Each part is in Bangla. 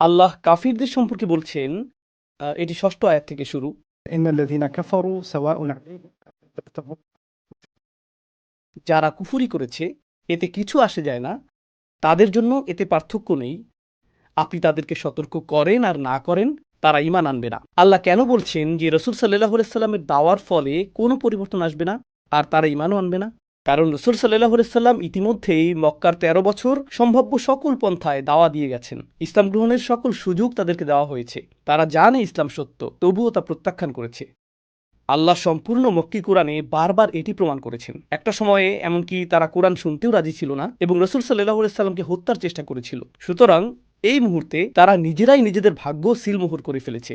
আল্লাহ কাফিরদের সম্পর্কে বলছেন, এটি ৬ষ্ঠ আয়াত থেকে শুরু। إن الذين كفروا سواء عليهم أنذرتهم যারা কুফরি করেছে এতে কিছু আসে যায় না, তাদের জন্য এতে পার্থক্য নেই। আপনি তাদেরকে সতর্ক করেন আর না করেন, তারা ঈমান আনবে না। আল্লাহ কেন বলছেন যে রাসূল সাল্লাল্লাহু আলাইহি সাল্লামের দাওয়ার ফলে কোনো পরিবর্তন আসবে না আর তারা ঈমানও আনবে না? কারণ রাসূল সাল্লাল্লাহু আলাইহি সাল্লাম ইতিমধ্যেই মক্কার ১৩ বছর সম্ভাব্য সকল পন্থায় দাওয়া দিয়ে গেছেন। ইসলাম গ্রহণের সকল সুযোগ তাদেরকে দেওয়া হয়েছে। তারা জানে ইসলাম সত্য, তবুও তা প্রত্যাখ্যান করেছে। আল্লাহ সম্পূর্ণ মক্কি কোরআনে বারবার এটি প্রমাণ করেছেন। একটা সময়ে এমনকি তারা কোরআন শুনতেও রাজি ছিল না এবং রাসূল সাল্লাল্লাহু আলাইহি সাল্লামকে হত্যার চেষ্টা করেছিল। সুতরাং এই মুহূর্তে তারা নিজেরাই নিজেদের ভাগ্য সিলমোহর করে ফেলেছে।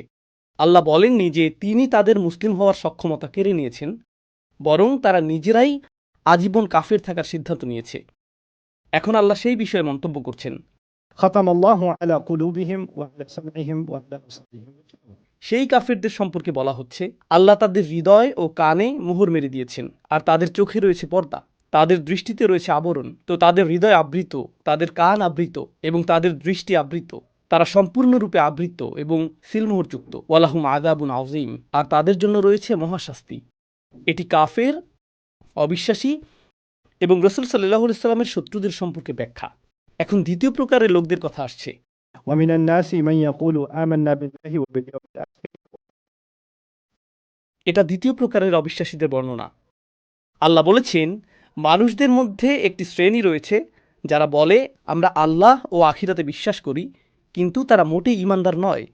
আল্লাহ বলেননি যে তিনি তাদের মুসলিম হওয়ার সক্ষমতা কেড়ে নিয়েছেন, বরং তারা নিজেরাই আজীবন কাফের থাকার সিদ্ধান্ত নিয়েছে। এখন আল্লাহ সেই বিষয়ে মন্তব্য করছেন। ختم الله على قلوبهم وعلى سمعهم وعلى أبصارهم সেই কাফেরদের সম্পর্কে বলা হচ্ছে, আল্লাহ তাদের হৃদয় ও কানে মোহর মেরে দিয়েছেন আর তাদের চোখে রয়েছে পর্দা, তাদের দৃষ্টিতে রয়েছে আবরণ। তো তাদের হৃদয় আবৃত, তাদের কান আবৃত এবং তাদের দৃষ্টি আবৃত। তারা সম্পূর্ণরূপে আবৃত এবং সিলমোহরযুক্ত। ওয়ালাহুম আযাবুন আযীম, আর তাদের জন্য রয়েছে মহাশাস্তি। এটি কাফের, অবিশ্বাসী এবং রাসূল সাল্লাল্লাহু আলাইহি সাল্লামের শত্রুদের সম্পর্কে ব্যাখ্যা। এখন দ্বিতীয় প্রকারের লোকদের কথা আসছে। ومن الناس من يقول آمنا بالله وباليوم الآخر এটা দ্বিতীয় প্রকারের অবিশ্বাসীদের বর্ণনা। আল্লাহ বলেছেন, মানুষদের মধ্যে একটি শ্রেণী রয়েছে যারা বলে আমরা আল্লাহ ও আখিরাতে বিশ্বাস করি, কিন্তু তারা মোটেই ঈমানদার নয়।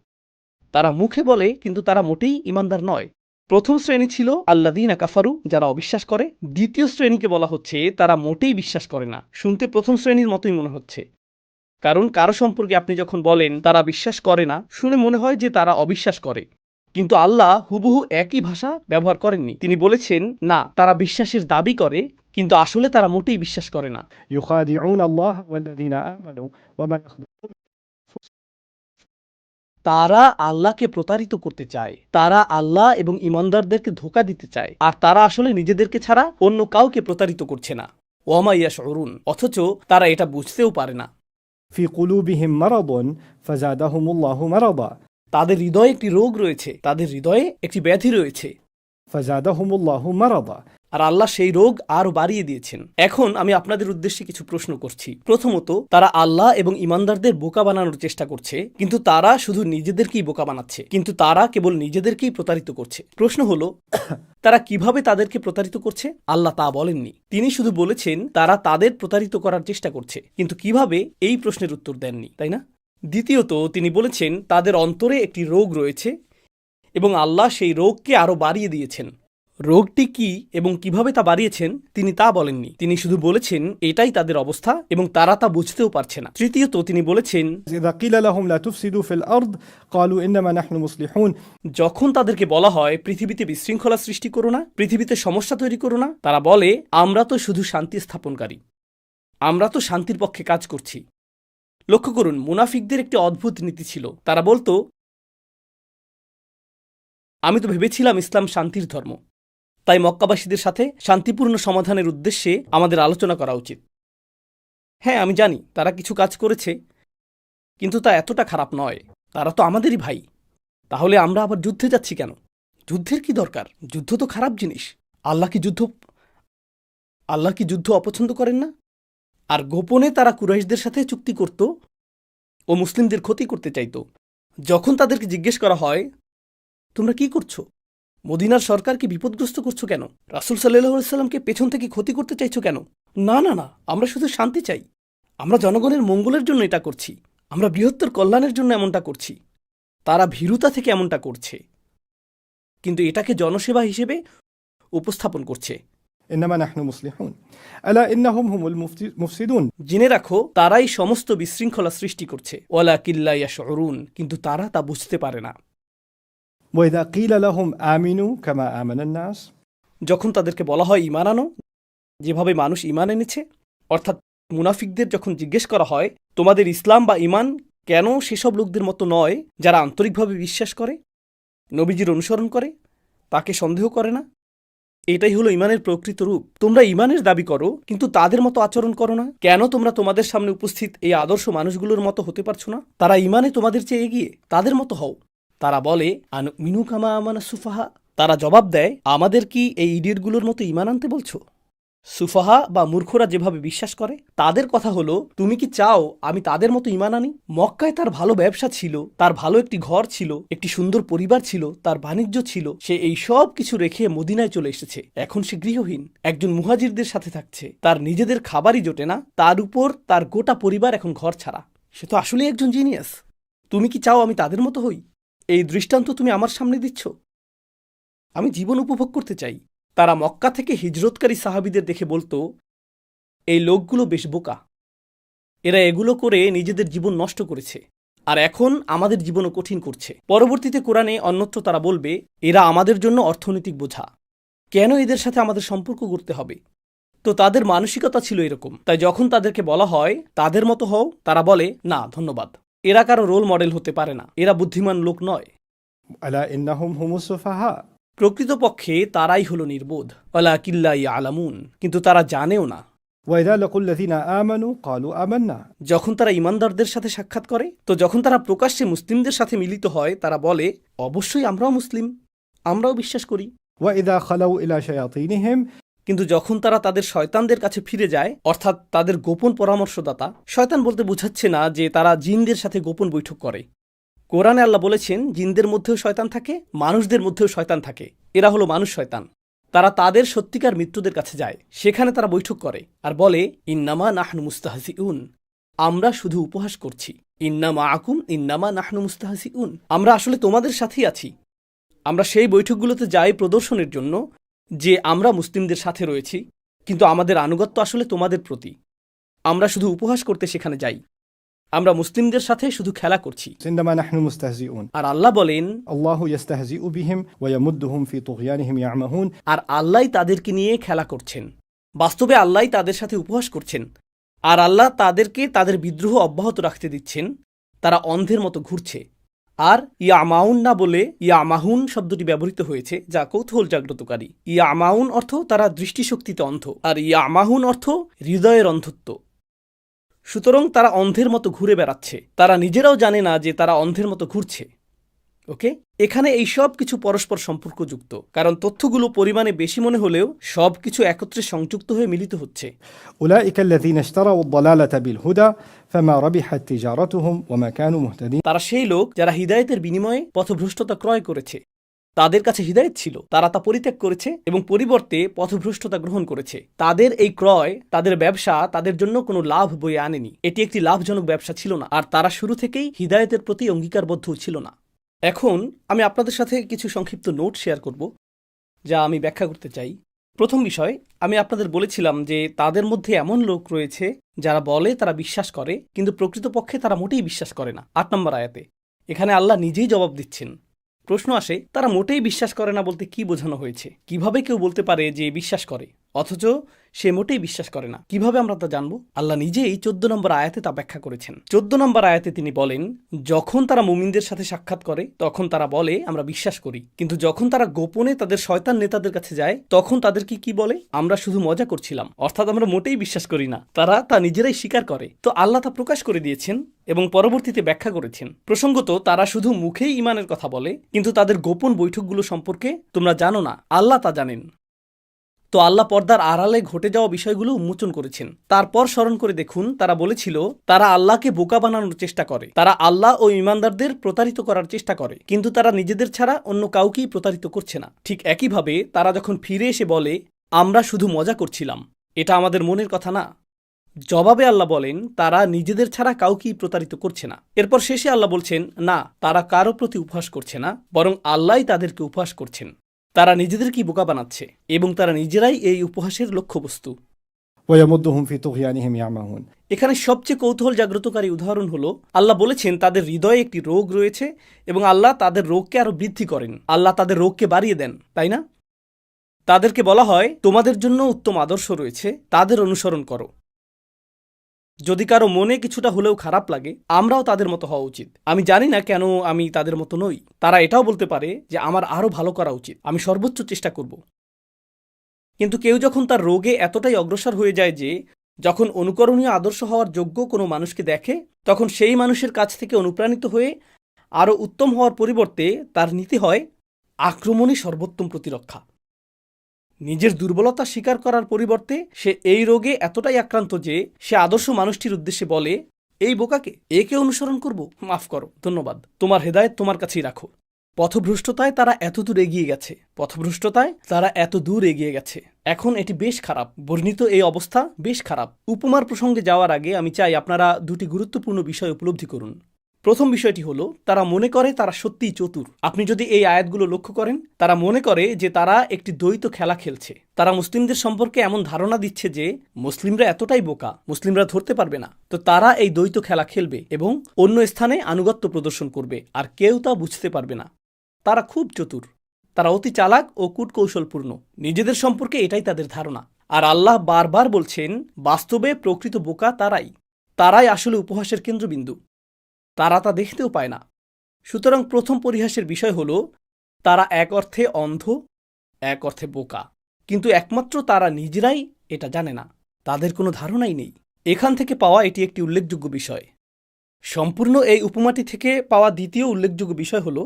তারা মুখে বলে কিন্তু তারা মোটেই ঈমানদার নয়। প্রথম শ্রেণী ছিল আল্লাযীনা কাফারু, যারা অবিশ্বাস করে। দ্বিতীয় শ্রেণীকে বলা হচ্ছে তারা মোটেই বিশ্বাস করে না। শুনতে প্রথম শ্রেণীর মতোই মনে হচ্ছে, কারণ কারো সম্পর্কে আপনি যখন বলেন তারা বিশ্বাস করে না, শুনে মনে হয় যে তারা অবিশ্বাস করে। কিন্তু আল্লাহ হুবহু একই ভাষা ব্যবহার করেননি। তিনি বলেছেন, না, তারা বিশ্বাসের দাবি করে কিন্তু আসলে তারা মোটেই বিশ্বাস করে না। يخادعون الله والذين آمنوا وما يخدعون তারা আল্লাহকে প্রতারিত করতে চায়, তারা আল্লাহ এবং ঈমানদারদেরকে ধোঁকা দিতে চায়, আর তারা আসলে নিজেদেরকে ছাড়া অন্য কাউকে প্রতারিত করছে না। ওয়ামা ইয়াশউরুন, অথচ তারা এটা বুঝতেও পারে না। في قلوبهم مرض فزادهم الله مرضا তাদের হৃদয়ে একটি রোগ রয়েছে, তাদের হৃদয়ে একটি ব্যাধি রয়েছে, فزادهم الله مرضا আর আল্লাহ সেই রোগ আরো বাড়িয়ে দিয়েছেন। এখন আমি আপনাদের উদ্দেশ্যে কিছু প্রশ্ন করছি। প্রথমত, তারা আল্লাহ এবং ঈমানদারদের বোকা বানানোর চেষ্টা করছে, কিন্তু তারা শুধু নিজেদেরকেই বোকা বানাচ্ছে, কিন্তু তারা কেবল নিজেদেরকেই প্রতারিত করছে। প্রশ্ন হলো, তারা কিভাবে তাদেরকে প্রতারিত করছে? আল্লাহ তা বলেননি। তিনি শুধু বলেছেন তারা তাদের প্রতারিত করার চেষ্টা করছে, কিন্তু কিভাবে, এই প্রশ্নের উত্তর দেননি, তাই না? দ্বিতীয়ত, তিনি বলেছেন তাদের অন্তরে একটি রোগ রয়েছে এবং আল্লাহ সেই রোগকে আরো বাড়িয়ে দিয়েছেন। রোগটি কি এবং কিভাবে তা বাড়িয়েছেন তিনি তা বলেননি। তিনি শুধু বলেছেন এটাই তাদের অবস্থা এবং তারা তা বুঝতেও পারছে না। তৃতীয়ত, তিনি বলেছেন إذا قيل لهم لا تفسدوا في الأرض قالوا إنما نحن مصلحون যখন তাদেরকে বলা হয় পৃথিবীতে বিশৃঙ্খলা সৃষ্টি করো না, পৃথিবীতে সমস্যা তৈরি করো না, তারা বলে আমরা তো শুধু শান্তি স্থাপনকারী, আমরা তো শান্তির পক্ষে কাজ করছি। লক্ষ্য করুন, মুনাফিকদের একটি অদ্ভুত নীতি ছিল। তারা বলতো, আমি তো ভেবেছিলাম ইসলাম শান্তির ধর্ম, তাই মক্কাবাসীদের সাথে শান্তিপূর্ণ সমাধানের উদ্দেশ্যে আমাদের আলোচনা করা উচিত। হ্যাঁ, আমি জানি তারা কিছু কাজ করেছে, কিন্তু তা এতটা খারাপ নয়। তারা তো আমাদেরই ভাই। তাহলে আমরা আবার যুদ্ধে যাচ্ছি কেন? যুদ্ধের কি দরকার? যুদ্ধ তো খারাপ জিনিস। আল্লাহ কি যুদ্ধ অপছন্দ করেন না? আর গোপনে তারা কুরাইশদের সাথে চুক্তি করত ও মুসলিমদের ক্ষতি করতে চাইত। যখন তাদেরকে জিজ্ঞেস করা হয় তোমরা কি করছো, মদিনার সরকারকে বিপদগ্রস্ত করছো কেন, রাসূল সাল্লাল্লাহু আলাইহি সাল্লামকে পেছন থেকে ক্ষতি করতে চাইছো কেন? না না না, আমরা শুধু শান্তি চাই, আমরা জনগণের মঙ্গলের জন্য এটা করছি, আমরা বৃহত্তর কল্যাণের জন্য এমনটা করছি। তারা ভীরুতা থেকে এমনটা করছে, কিন্তু এটাকে জনসেবা হিসেবে উপস্থাপন করছে। إنما نحن مصلحون ألا إنهم هم المفسدون জেনে রাখো, তারাই সমস্ত বিশৃঙ্খলা সৃষ্টি করছে। ওয়ালাকিন লা ইয়াশউরুন, কিন্তু তারা তা বুঝতে পারে না। وإذا قيل لهم آمنوا كما آمن الناس যখন তাদেরকে বলা হয় ঈমান আনো, যেভাবে মানুষ ঈমান এনেছে, অর্থাৎ মুনাফিকদের যখন জিজ্ঞেস করা হয় তোমাদের ইসলাম বা ঈমান কেন সেসব লোকদের মতো নয় যারা আন্তরিকভাবে বিশ্বাস করে, নবীজির অনুসরণ করে, তাকে সন্দেহ করে না, এটাই হলো ইমানের প্রকৃত রূপ। তোমরা ইমানের দাবি করো, কিন্তু তাদের মতো আচরণ করো না। কেন তোমরা তোমাদের সামনে উপস্থিত এই আদর্শ মানুষগুলোর মতো হতে পারছো না? তারা ইমানে তোমাদের চেয়ে এগিয়ে, তাদের মতো হও। তারা বলে আনুমিনু কামা আমানা সুফাহা। তারা জবাব দেয়, আমাদের কি এই ইডিয়টগুলোর মতো ইমান আনতে বলছো? সুফাহা বা মূর্খরা যেভাবে বিশ্বাস করে, তাদের কথা হলো, তুমি কি চাও আমি তাদের মতো ইমান আনি? মক্কায় তার ভালো ব্যবসা ছিল, তার ভালো একটি ঘর ছিল, একটি সুন্দর পরিবার ছিল, তার বাণিজ্য ছিল। সে এই সব কিছু রেখে মদিনায় চলে এসেছে। এখন সে গৃহহীন, একজন মুহাজিরদের সাথে থাকছে, তার নিজেদের খাবারই জোটে না, তার উপর তার গোটা পরিবার এখন ঘর ছাড়া। সে তো আসলেই একজন জিনিয়াস। তুমি কি চাও আমি তাদের মতো হই? এই দৃষ্টান্ত তুমি আমার সামনে দিচ্ছ? আমি জীবন উপভোগ করতে চাই। তারা মক্কা থেকে হিজরতকারী সাহাবীদের দেখে বলতো, এই লোকগুলো বেশ বোকা, এরা এগুলো করে নিজেদের জীবন নষ্ট করেছে, আর এখন আমাদের জীবনও কঠিন করছে। পরবর্তীতে কোরআনে অন্যত্র তারা বলবে, এরা আমাদের জন্য অর্থনৈতিক বোঝা, কেন এদের সাথে আমাদের সম্পর্ক করতে হবে? তো তাদের মানসিকতা ছিল এরকম। তাই যখন তাদেরকে বলা হয় তাদের মতো হও, তারা বলে, না ধন্যবাদ, এরা কারো রোল মডেল হতে পারে না, এরা বুদ্ধিমান লোক নয়। ألا إنهم هم السفهاء প্রকৃতপক্ষে তারাই হলো নির্বোধ। ওয়ালাকিল্লা ইয়ালামুন, কিন্তু তারা জানেও না। وإذا لقوا الذين آمنوا قالوا آمنا যখন তারা ইমানদারদের সাথে সাক্ষাৎ করে, তো যখন তারা প্রকাশ্যে মুসলিমদের সাথে মিলিত হয়, তারা বলে, অবশ্যই আমরাও মুসলিম, আমরাও বিশ্বাস করি। وإذا خلوا إلى شياطينهم কিন্তু যখন তারা তাদের শয়তানদের কাছে ফিরে যায়, অর্থাৎ তাদের গোপন পরামর্শদাতা, শয়তান বলতে বোঝাচ্ছে না যে তারা জিনদের সাথে গোপন বৈঠক করে। কোরআনে আল্লাহ বলেছেন, জিনদের মধ্যেও শয়তান থাকে, মানুষদের মধ্যেও শয়তান থাকে। এরা হলো মানুষ শয়তান। তারা তাদের সত্যিকার মিত্রদের কাছে যায়, সেখানে তারা বৈঠক করে আর বলে, ইন্নামা নাহনু মুস্তাহজিউন, আমরা শুধু উপহাস করছি। ইন্নামা আকুম ইন্নামা নাহনু মুস্তাহজিউন, আমরা আসলে তোমাদের সাথেই আছি। আমরা সেই বৈঠকগুলোতে যাই প্রদর্শনের জন্য যে আমরা মুসলিমদের সাথে রয়েছি, কিন্তু আমাদের আনুগত্য আসলে তোমাদের প্রতি। আমরা শুধু উপহাস করতে সেখানে যাই, আমরা মুসলিমদের সাথে শুধু খেলা করছি। إنما نحن مستهزئون আর আল্লাহ বলেন, الله يستهزئ بهم ويمدهم في طغيانهم يعمهون আর আল্লাহই তাদেরকে নিয়ে খেলা করছেন। বাস্তবে আল্লাহই তাদের সাথে উপহাস করছেন, আর আল্লাহ তাদেরকে তাদের বিদ্রোহ অব্যাহত রাখতে দিচ্ছেন। তারা অন্ধের মতো ঘুরছে। আর ইয়ামাউন না বলে ইয়ামাহুন শব্দটি ব্যবহৃত হয়েছে, যা কৌতূহল জাগ্রতকারী। ইয়ামাউন অর্থ তারা দৃষ্টিশক্তিতে অন্ধ, আর ইয়ামাহুন অর্থ হৃদয়ের অন্ধত্ব। সুতরাং তারা অন্ধের মতো ঘুরে বেড়াচ্ছে, তারা নিজেরাও জানে না যে তারা অন্ধের মতো ঘুরছে। ওকে, এখানে এই সব কিছু পরস্পর সম্পর্কযুক্ত, কারণ তথ্যগুলো পরিমাণে বেশি মনে হলেও সব কিছু একত্রে সংযুক্ত হয়ে মিলিত হচ্ছে। أولئك الذين اشتروا الضلالة بالهدى فما ربحت تجارتهم وما كانوا مهتدين তারা সেই লোক যারা হিদায়েতের বিনিময়ে পথভ্রষ্টতা ক্রয় করেছে। তাদের কাছে হিদায়েত ছিল, তারা তা পরিত্যাগ করেছে এবং পরিবর্তে পথভ্রষ্টতা গ্রহণ করেছে। তাদের এই ক্রয়, তাদের ব্যবসা তাদের জন্য কোনো লাভ বয়ে আনেনি। এটি একটি লাভজনক ব্যবসা ছিল না, আর তারা শুরু থেকেই হিদায়েতের প্রতি অঙ্গীকারবদ্ধ ছিল না। এখন আমি আপনাদের সাথে কিছু সংক্ষিপ্ত নোট শেয়ার করব, যা আমি ব্যাখ্যা করতে চাই। প্রথম বিষয়, আমি আপনাদের বলেছিলাম যে তাদের মধ্যে এমন লোক রয়েছে যারা বলে তারা বিশ্বাস করে, কিন্তু প্রকৃতপক্ষে তারা মোটেই বিশ্বাস করে না। ৮ নম্বর আয়াতে এখানে আল্লাহ নিজেই জবাব দিচ্ছেন। প্রশ্ন আসে, তারা মোটেই বিশ্বাস করে না বলতে কি বোঝানো হয়েছে? কিভাবে কেউ বলতে পারে যে বিশ্বাস করে অথচ সে মোটেই বিশ্বাস করে না? কিভাবে আমরা তা জানবো? আল্লাহ নিজেই 14 নম্বর আয়াতে তা ব্যাখ্যা করেছেন। 14 নম্বর আয়াতে তিনি বলেন, যখন তারা মুমিনদের সাথে সাক্ষাৎ করে তখন তারা বলে আমরা বিশ্বাস করি, কিন্তু যখন তারা গোপনে তাদের শয়তান নেতাদের কাছে যায় তখন তাদের কি বলে? আমরা শুধু মজা করছিলাম, অর্থাৎ আমরা মোটেই বিশ্বাস করি না। তারা তা নিজেরাই স্বীকার করে। তো আল্লাহ তা প্রকাশ করে দিয়েছেন এবং পরবর্তীতে ব্যাখ্যা করেছেন। প্রসঙ্গত, তারা শুধু মুখেই ঈমানের কথা বলে, কিন্তু তাদের গোপন বৈঠকগুলো সম্পর্কে তোমরা জানো না, আল্লাহ তা জানেন। তো আল্লাহ পর্দার আড়ালে ঘটে যাওয়া বিষয়গুলো উন্মোচন করেছেন। তারপর স্মরণ করে দেখুন, তারা বলেছিল তারা আল্লাহকে বোকা বানানোর চেষ্টা করে, তারা আল্লাহ ও ঈমানদারদের প্রতারিত করার চেষ্টা করে, কিন্তু তারা নিজেদের ছাড়া অন্য কাউকেই প্রতারিত করছে না। ঠিক একইভাবে তারা যখন ফিরে এসে বলে আমরা শুধু মজা করছিলাম, এটা আমাদের মনের কথা না, জবাবে আল্লাহ বলেন তারা নিজেদের ছাড়া কাউকেই প্রতারিত করছে না। এরপর শেষে আল্লাহ বলছেন, না, তারা কারো প্রতি উপহাস করছে না, বরং আল্লাহই তাদেরকে উপহাস করছেন। তারা নিজেদেরকেই বোকা বানাচ্ছে এবং তারা নিজেরাই এই উপহাসের লক্ষ্যবস্তু। ويمدهم في طغيانهم يعمهون এখানে সবচেয়ে কৌতূহল জাগ্রতকারী উদাহরণ হলো, আল্লাহ বলেছেন তাদের হৃদয়ে একটি রোগ রয়েছে এবং আল্লাহ তাদের রোগকে আরো বৃদ্ধি করেন। আল্লাহ তাদের রোগকে বাড়িয়ে দেন, তাই না? তাদেরকে বলা হয় তোমাদের জন্য উত্তম আদর্শ রয়েছে, তাদের অনুসরণ করো। যদি কারো মনে কিছুটা হলেও খারাপ লাগে, আমরাও তাদের মতো হওয়া উচিত। আমি জানি না কেন আমি তাদের মতো নই। তারা এটাও বলতে পারে যে আমার আরো ভালো করা উচিত, আমি সর্বোচ্চ চেষ্টা করব। কিন্তু কেউ যখন তার রোগে এতটাই অগ্রসর হয়ে যায় যে যখন অনুকরণীয় আদর্শ হওয়ার যোগ্য কোনো মানুষকে দেখে, তখন সেই মানুষের কাছ থেকে অনুপ্রাণিত হয়ে আরও উত্তম হওয়ার পরিবর্তে তার নীতি হয় আক্রমণই সর্বোত্তম প্রতিরক্ষা। নিজের দুর্বলতা স্বীকার করার পরিবর্তে সে এই রোগে এতটাই আক্রান্ত যে সে আদর্শ মানুষটির উদ্দেশ্যে বলে, এই বোকাকে, একে অনুসরণ করব? মাফ করো, ধন্যবাদ, তোমার হেদায়েত তোমার কাছেই রাখো। পথভ্রষ্টতায় তারা এত দূর এগিয়ে গেছে। এখন এটি বেশ খারাপ। বর্ণিত এই অবস্থা বেশ খারাপ। উপমার প্রসঙ্গে যাওয়ার আগে আমি চাই আপনারা দুটি গুরুত্বপূর্ণ বিষয় উপলব্ধি করুন। প্রথম বিষয়টি হলো, তারা মনে করে তারা সত্যিই চতুর। আপনি যদি এই আয়াতগুলো লক্ষ্য করেন, তারা মনে করে যে তারা একটি দ্বৈত খেলা খেলছে। তারা মুসলিমদের সম্পর্কে এমন ধারণা দিচ্ছে যে মুসলিমরা এতটাই বোকা, মুসলিমরা ধরতে পারবে না, তো তারা এই দ্বৈত খেলা খেলবে এবং অন্য স্থানে আনুগত্য প্রদর্শন করবে, আর কেউ তা বুঝতে পারবে না। তারা খুব চতুর, তারা অতি চালাক ও কূটকৌশলপূর্ণ। নিজেদের সম্পর্কে এটাই তাদের ধারণা। আর আল্লাহ বারবার বলছেন, বাস্তবে প্রকৃত বোকা তারাই আসলে উপহাসের কেন্দ্রবিন্দু। তারা তা দেখতেও পায় না। সুতরাং প্রথম পরিহাসের বিষয় হল, তারা এক অর্থে অন্ধ, এক অর্থে বোকা, কিন্তু একমাত্র তারা নিজেরাই এটা জানে না, তাদের কোনো ধারণাই নেই। এখান থেকে পাওয়া এটি একটি উল্লেখযোগ্য বিষয়। সম্পূর্ণ এই উপমাটি থেকে পাওয়া দ্বিতীয় উল্লেখযোগ্য বিষয় হল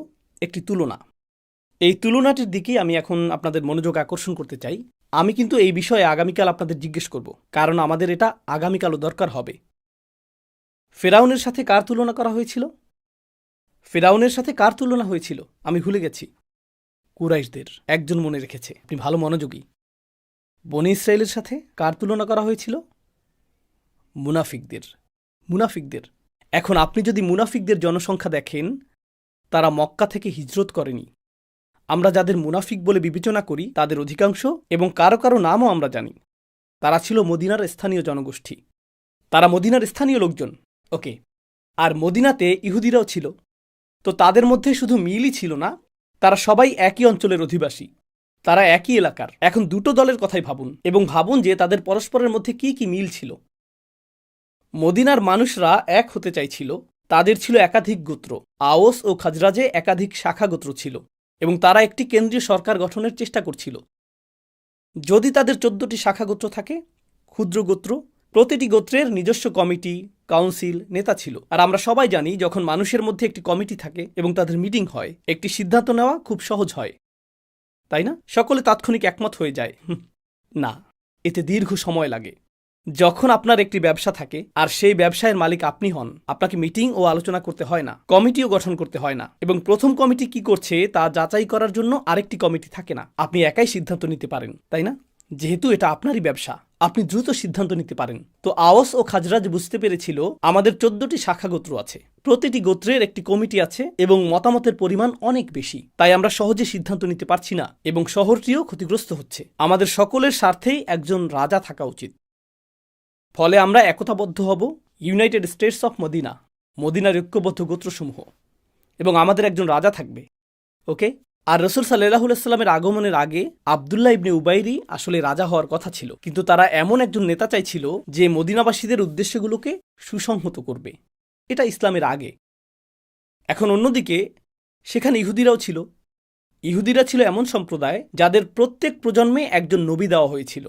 একটি তুলনা। এই তুলনাটির দিকেই আমি এখন আপনাদের মনোযোগ আকর্ষণ করতে চাই। আমি কিন্তু এই বিষয়ে আগামীকাল আপনাদের জিজ্ঞেস করব, কারণ আমাদের এটা আগামীকালও দরকার হবে। ফেরাউনের সাথে কার তুলনা করা হয়েছিল? ফেরাউনের সাথে কার তুলনা হয়েছিল? আমি ভুলে গেছি। কুরাইশদের। একজন মনে রেখেছে, আপনি ভালো মনোযোগী। বনী ইসরায়েলের সাথে কার তুলনা করা হয়েছিল? মুনাফিকদের। এখন আপনি যদি মুনাফিকদের জনসংখ্যা দেখেন, তারা মক্কা থেকে হিজরত করেনি। আমরা যাদের মুনাফিক বলে বিবেচনা করি তাদের অধিকাংশ, এবং কারো কারো নামও আমরা জানি, তারা ছিল মদিনার স্থানীয় জনগোষ্ঠী। তারা মদিনার স্থানীয় লোকজন। ওকে, আর মদিনাতে ইহুদিরাও ছিল। তো তাদের মধ্যে শুধু মিলই ছিল না, তারা সবাই একই অঞ্চলের অধিবাসী, তারা একই এলাকার। এখন দুটো দলের কথাই ভাবুন, এবং ভাবুন যে তাদের পরস্পরের মধ্যে কি কি মিল ছিল। মদিনার মানুষরা এক হতে চাইছিল। তাদের ছিল একাধিক গোত্র। আওস ও খাজরাজে একাধিক শাখা গোত্র ছিল, এবং তারা একটি কেন্দ্রীয় সরকার গঠনের চেষ্টা করছিল। যদি তাদের 14টি শাখা গোত্র থাকে, ক্ষুদ্র গোত্র, প্রতিটি গোত্রের নিজস্ব কমিটি, কাউন্সিল, নেতা ছিল। আর আমরা সবাই জানি, যখন মানুষের মধ্যে একটি কমিটি থাকে এবং তাদের মিটিং হয়, একটি সিদ্ধান্ত নেওয়া খুব সহজ হয়, তাই না? সকলে তাৎক্ষণিক একমত হয়ে যায়। না, এতে দীর্ঘ সময় লাগে। যখন আপনার একটি ব্যবসা থাকে আর সেই ব্যবসায়ের মালিক আপনি হন, আপনাকে মিটিং ও আলোচনা করতে হয় না, কমিটিও গঠন করতে হয় না, এবং প্রথম কমিটি কি করছে তা যাচাই করার জন্য আরেকটি কমিটি থাকে না। আপনি একাই সিদ্ধান্ত নিতে পারেন, তাই না? যেহেতু এটা আপনারই ব্যবসা, আপনি দ্রুত সিদ্ধান্ত নিতে পারেন। তো আওস ও খাজরাজ বুঝতে পেরেছিল, আমাদের 14টি শাখা গোত্র আছে, প্রতিটি গোত্রের একটি কমিটি আছে, এবং মতামতের পরিমাণ অনেক বেশি। তাই আমরা সহজে সিদ্ধান্ত নিতে পারছি না, এবং শহরটিও ক্ষতিগ্রস্ত হচ্ছে। আমাদের সকলের স্বার্থেই একজন রাজা থাকা উচিত। ফলে আমরা একতাবদ্ধ হব, ইউনাইটেড স্টেটস অফ মদিনার ঐক্যবদ্ধ গোত্রসমূহ, এবং আমাদের একজন রাজা থাকবে। ওকে? আর রাসূল সাল্লাল্লাহু আলাইহি ওয়াসাল্লামের আগমনের আগে আব্দুল্লাহ ইবনে উবাইরই আসলে রাজা হওয়ার কথা ছিল, কিন্তু তারা এমন একজন নেতা চাইছিল যে মদিনাবাসীদের উদ্দেশ্যগুলোকে সুসংহত করবে। এটা ইসলামের আগে। এখন অন্যদিকে সেখানে ইহুদিরাও ছিল। ইহুদিরা ছিল এমন সম্প্রদায় যাদের প্রত্যেক প্রজন্মে একজন নবী দেওয়া হয়েছিল।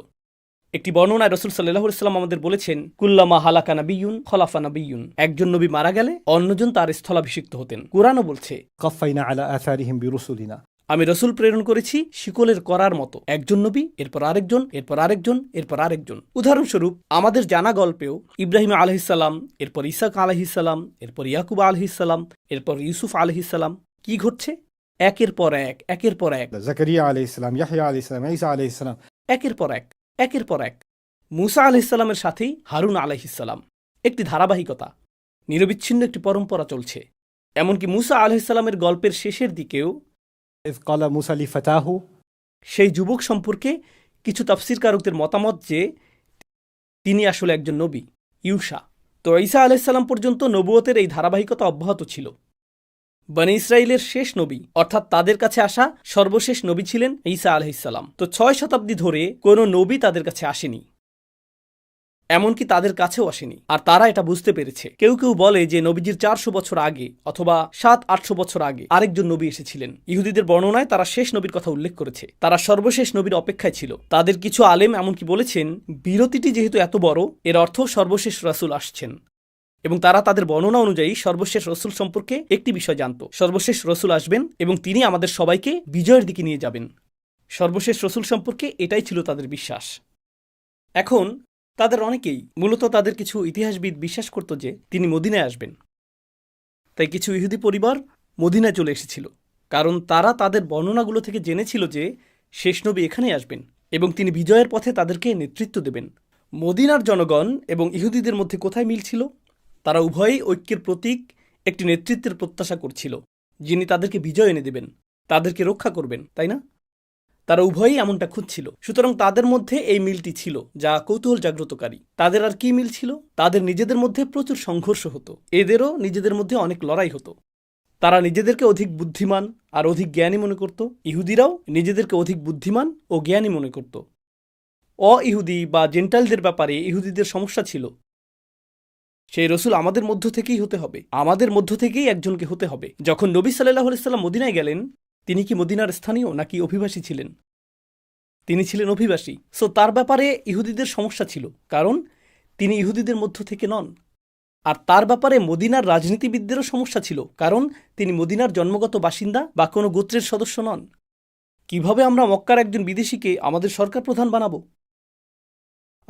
একটি বর্ণনায় রাসূল সাল্লাল্লাহু আলাইহি ওয়াসাল্লাম আমাদের বলেছেন, কুল্লামা হালাকা নাবিয়্যুন খলাফা নাবিয়্যুন। একজন নবী মারা গেলে অন্যজন তার স্থলাভিষিক্ত হতেন। কুরআনও বলছে, قفينا على آثارهم برسلنا। আমি রসুল প্রেরণ করেছি শিকলের করার মতো, একজন নবী, এরপর আরেকজন, এরপর আরেকজন, এরপর আরেকজন। উদাহরণস্বরূপ আমাদের জানা গল্পেও ইব্রাহিম আলাইহিসসালাম, এরপর ইসাক আলাইহিসসালাম, এরপর ইয়াকুব আলাইহিসসালাম, এরপর ইউসুফ আলাইহিসসালাম। কি ঘটছে? একের পর এক, একের পর এক, زكريا عليه السلام، يحيى عليه السلام، عيسى عليه السلام। একের পর এক, একের পর এক। মুসা আলাইহিসসালামের সাথেই হারুন আলাইহিসসালাম। একটি ধারাবাহিকতা, নিরবিচ্ছিন্ন একটি পরম্পরা চলছে। এমনকি মুসা আলাইহিসসালামের গল্পের শেষের দিকেও إذ قال موسى لفتاه। সেই যুবক সম্পর্কে কিছু তাফসীরকারকদের মতামত যে তিনি আসলে একজন নবী, ইউসা। তো ঈসা আলাইহিসসালাম পর্যন্ত নবুয়তের এই ধারাবাহিকতা অব্যাহত ছিল। বনী ইসরাইলের শেষ নবী, অর্থাৎ তাদের কাছে আসা সর্বশেষ নবী ছিলেন ঈসা আলাইহিসসালাম। তো 6 শতাব্দী ধরে কোনো নবী তাদের কাছে আসেনি। এমনকি তাদের কাছেও আসেনি, আর তারা এটা বুঝতে পেরেছে। কেউ কেউ বলে যে নবীজির 400 বছর আগে অথবা 700-800 বছর আগে আরেকজন নবী এসেছিলেন। ইহুদিদের বর্ণনায় তারা শেষ নবীর কথা উল্লেখ করেছে, তারা সর্বশেষ নবীর অপেক্ষায় ছিল। তাদের কিছু আলেম এমনকি বলেছেন বিরতিটি যেহেতু এত বড়, এর অর্থ সর্বশেষ রাসূল আসছেন, এবং তারা তাদের বর্ণনা অনুযায়ী সর্বশেষ রসুল সম্পর্কে একটি বিষয় জানত, সর্বশেষ রসুল আসবেন এবং তিনি আমাদের সবাইকে বিজয়ের দিকে নিয়ে যাবেন। সর্বশেষ রসুল সম্পর্কে এটাই ছিল তাদের বিশ্বাস। এখন তাদের অনেকেই, মূলত তাদের কিছু ইতিহাসবিদ বিশ্বাস করত যে তিনি মদিনায় আসবেন। তাই কিছু ইহুদি পরিবার মদিনায় চলে এসেছিল, কারণ তারা তাদের বর্ণনাগুলো থেকে জেনেছিল যে শেষ নবী এখানেই আসবেন এবং তিনি বিজয়ের পথে তাদেরকে নেতৃত্ব দেবেন। মদিনার জনগণ এবং ইহুদিদের মধ্যে কোথায় মিল ছিল? তারা উভয়ই ঐক্যের প্রতীক, একটি নেতৃত্বের প্রত্যাশা করছিল, যিনি তাদেরকে বিজয় এনে দেবেন, তাদেরকে রক্ষা করবেন, তাই না? তারা উভয়ই এমনটা খুঁজছিল। সুতরাং তাদের মধ্যে এই মিলটি ছিল, যা কৌতূহল জাগ্রতকারী। তাদের আর কি মিল ছিল? তাদের নিজেদের মধ্যে প্রচুর সংঘর্ষ হতো, এদেরও নিজেদের মধ্যে অনেক লড়াই হতো। তারা নিজেদেরকে অধিক বুদ্ধিমান আর অধিক জ্ঞানী মনে করত, ইহুদিরাও নিজেদেরকে অধিক বুদ্ধিমান ও জ্ঞানী মনে করত। ইহুদি বা জেন্টাইলদের ব্যাপারে ইহুদিদের সমস্যা ছিল, সেই রসুল আমাদের মধ্য থেকেই হতে হবে, আমাদের মধ্য থেকেই একজনকে হতে হবে। যখন নবী সাল্লাল্লাহু আলাইহি সাল্লাম মদিনায় গেলেন, তিনি কি মদিনার স্থানীয় নাকি অভিবাসী ছিলেন? তিনি ছিলেন অভিবাসী। সো তার ব্যাপারে ইহুদিদের সমস্যা ছিল, কারণ তিনি ইহুদিদের মধ্য থেকে নন। আর তার ব্যাপারে মদিনার রাজনীতিবিদদেরও সমস্যা ছিল, কারণ তিনি মদিনার জন্মগত বাসিন্দা বা কোনো গোত্রের সদস্য নন। কিভাবে আমরা মক্কার একজন বিদেশিকে আমাদের সরকার প্রধান বানাবো?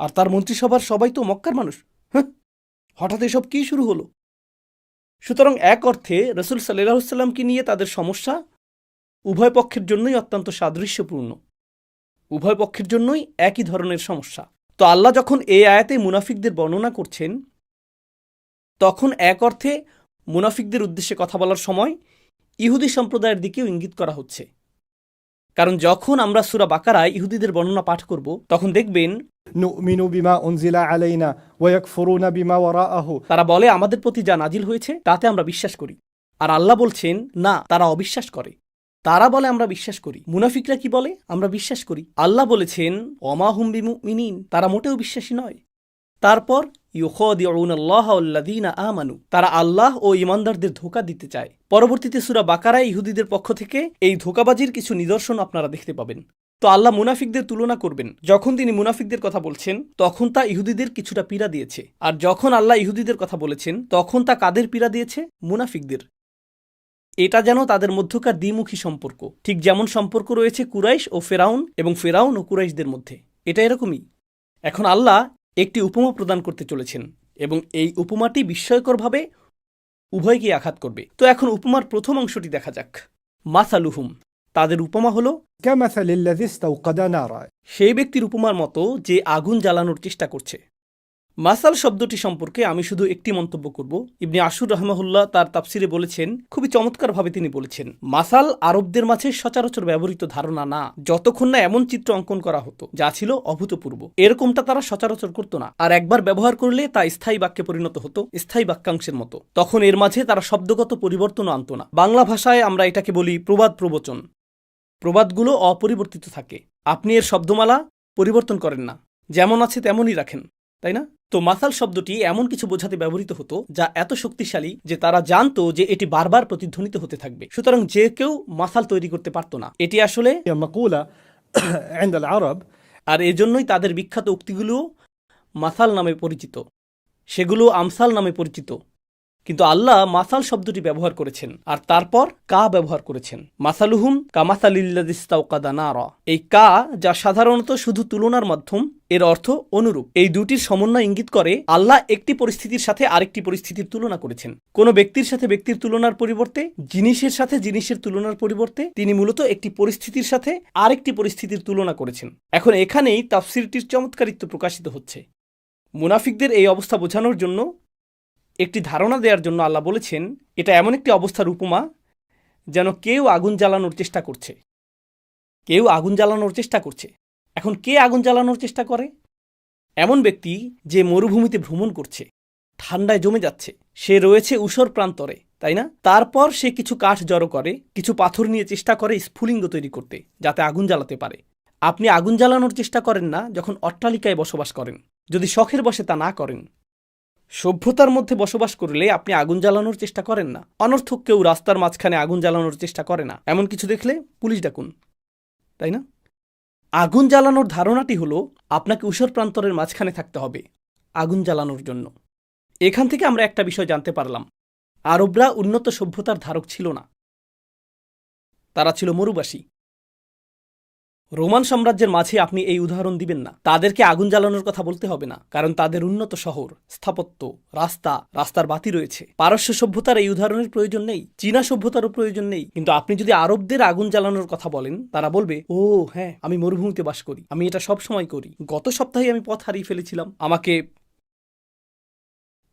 আর তার মন্ত্রিসভার সবাই তো মক্কার মানুষ। হ্যাঁ, হঠাৎ এসব কি শুরু হলো? সুতরাং এক অর্থে রসুল সাল্লাল্লাহু আলাইহি সাল্লামকে নিয়ে তাদের সমস্যা উভয় পক্ষের জন্যই অত্যন্ত সাদৃশ্যপূর্ণ, উভয় পক্ষের জন্যই একই ধরনের সমস্যা। তো আল্লাহ যখন এই আয়াতে মুনাফিকদের বর্ণনা করছেন, তখন এক অর্থে মুনাফিকদের উদ্দেশ্যে কথা বলার সময় ইহুদি সম্প্রদায়ের দিকেও ইঙ্গিত করা হচ্ছে। কারণ যখন আমরা সূরা বাকারায় ইহুদিদের বর্ণনা পাঠ করব, তখন দেখবেন نؤمن بما أنزل علينا ويكفرون بما وراءه তারা বলে আমাদের প্রতি যা নাজিল হয়েছে তাতে আমরা বিশ্বাস করি, আর আল্লাহ বলছেন না, তারা অবিশ্বাস করে। তারা বলে আমরা বিশ্বাস করি, মুনাফিকরা কি বলে? আমরা বিশ্বাস করি। আল্লাহ বলেছেন ওমা হুম বিমুমিনিন, তারা মোটেও বিশ্বাসী নয়। তারপর ইউখাদিউনাল্লাহ ওয়াল্লাযীনা আমানু, তারা আল্লাহ ও ঈমানদারদের ধোঁকা দিতে চায়। পরবর্তীতে সূরা বাকারায় ইহুদিদের পক্ষ থেকে এই ধোঁকাবাজির কিছু নিদর্শন আপনারা দেখতে পাবেন। তো আল্লাহ মুনাফিকদের তুলনা করবেন। যখন তিনি মুনাফিকদের কথা বলছেন, তখন তা ইহুদিদের কিছুটা পীড়া দিয়েছে, আর যখন আল্লাহ ইহুদিদের কথা বলেছেন, তখন তা কাদের পীড়া দিয়েছে? মুনাফিকদের। এটা যেন তাদের মধ্যকার দ্বিমুখী সম্পর্ক, ঠিক যেমন সম্পর্ক রয়েছে কুরাইশ ও ফেরাউন এবং ফেরাউন ও কুরাইশদের মধ্যে, এটা এরকমই। এখন আল্লাহ একটি উপমা প্রদান করতে চলেছেন, এবং এই উপমাটি বিস্ময়করভাবে উভয়কেই আঘাত করবে। তো এখন উপমার প্রথম অংশটি দেখা যাক। মাসালুহুম, তাদের উপমা হলো كمثل الذي استوقد نارا সেই ব্যক্তির উপমার মতো যে আগুন জ্বালানোর চেষ্টা করছে। মাসাল শব্দটি সম্পর্কে আমি শুধু একটি মন্তব্য করব। ইবনে আশুর রাহমাহুল্লাহ তার তাফসিরে বলেছেন, খুবই চমৎকারভাবে তিনি বলেছেন, মাসাল আরবদের মাঝে সচরাচর ব্যবহৃত ধারণা না, যতক্ষণ না এমন চিত্র অঙ্কন করা হতো যা ছিল অভূতপূর্ব। এরকমটা তারা সচরাচর করত না, আর একবার ব্যবহার করলে তা স্থায়ী বাক্যে পরিণত হতো, স্থায়ী বাক্যাংশের মতো। তখন এর মাঝে তারা শব্দগত পরিবর্তনও আনত না। বাংলা ভাষায় আমরা এটাকে বলি প্রবাদ প্রবচন। প্রবাদগুলো অপরিবর্তিত থাকে, আপনি এর শব্দমালা পরিবর্তন করেন না, যেমন আছে তেমনই রাখেন, তাই না? তো মাসাল শব্দটি এমন কিছু বোঝাতে ব্যবহৃত হতো যা এত শক্তিশালী যে তারা জানতো যে এটি বারবার প্রতিধ্বনিত হতে থাকবে। সুতরাং যে কেউ মাসাল তৈরি করতে পারত না। এটি আসলে هي مقولة عند العرب আর এজন্যই তাদের বিখ্যাত উক্তিগুলো মাসাল নামে পরিচিত, সেগুলো আমসাল নামে পরিচিত। কিন্তু আল্লাহ মাসাল শব্দটি ব্যবহার করেছেন, আর তারপর কা ব্যবহার করেছেন। মাসালুহুম কামাসালিল্লাযী ইসতাওকাদা নারা, এই কা, যা সাধারণত শুধু তুলনার মাধ্যম, এর অর্থ অনুরূপ। এই দুটির সমন্বয় ইঙ্গিত করে আল্লাহ একটি পরিস্থিতির সাথে আরেকটি পরিস্থিতির তুলনা করেছেন। কোনো ব্যক্তির সাথে ব্যক্তির তুলনার পরিবর্তে, জিনিসের সাথে জিনিসের তুলনার পরিবর্তে তিনি মূলত একটি পরিস্থিতির সাথে আরেকটি পরিস্থিতির তুলনা করেছেন। এখন এখানেই তাফসীরটির চমৎকারিত্ব প্রকাশিত হচ্ছে। মুনাফিকদের এই অবস্থা বোঝানোর জন্য, একটি ধারণা দেওয়ার জন্য আল্লাহ বলেছেন, এটা এমন একটি অবস্থার উপমা যেন কেউ আগুন জ্বালানোর চেষ্টা করছে, কেউ আগুন জ্বালানোর চেষ্টা করছে। এখন কে আগুন জ্বালানোর চেষ্টা করে? এমন ব্যক্তি যে মরুভূমিতে ভ্রমণ করছে, ঠান্ডায় জমে যাচ্ছে, সে রয়েছে ঊষর প্রান্তরে, তাই না? তারপর সে কিছু কাঠ জড়ো করে, কিছু পাথর নিয়ে চেষ্টা করে স্ফুলিঙ্গ তৈরি করতে, যাতে আগুন জ্বালাতে পারে। আপনি আগুন জ্বালানোর চেষ্টা করেন না যখন অট্টালিকায় বসবাস করেন, যদি শখের বশে তা না করেন। সভ্যতার মধ্যে বসবাস করলে আপনি আগুন জ্বালানোর চেষ্টা করেন না। অনর্থক কেউ রাস্তার মাঝখানে আগুন জ্বালানোর চেষ্টা করে না। এমন কিছু দেখলে পুলিশ ডাকুন, তাই না? আগুন জ্বালানোর ধারণাটি হলো আপনাকে ঊষর প্রান্তরের মাঝখানে থাকতে হবে আগুন জ্বালানোর জন্য। এখান থেকে আমরা একটা বিষয় জানতে পারলাম, আরবরা উন্নত সভ্যতার ধারক ছিল না, তারা ছিল মরুবাসী। রোমান সাম্রাজ্যের মাঝে আপনি এই উদাহরণ দিবেন না। তাদেরকে আগুন জ্বালানোর কথা বলতে হবে না, কারণ তাদের উন্নত শহর, স্থাপত্য, রাস্তার বাতি রয়েছে। পারস্য সভ্যতার এই উদাহরণের প্রয়োজন নেই, চীনা সভ্যতারও প্রয়োজন নেই। কিন্তু আপনি যদি আরবদের আগুন জ্বালানোর কথা বলেন, তারা বলবে, ও হ্যাঁ, আমি মরুভূমিতে বাস করি, আমি এটা সব সময় করি, গত সপ্তাহে আমি পথ হারিয়ে ফেলেছিলাম,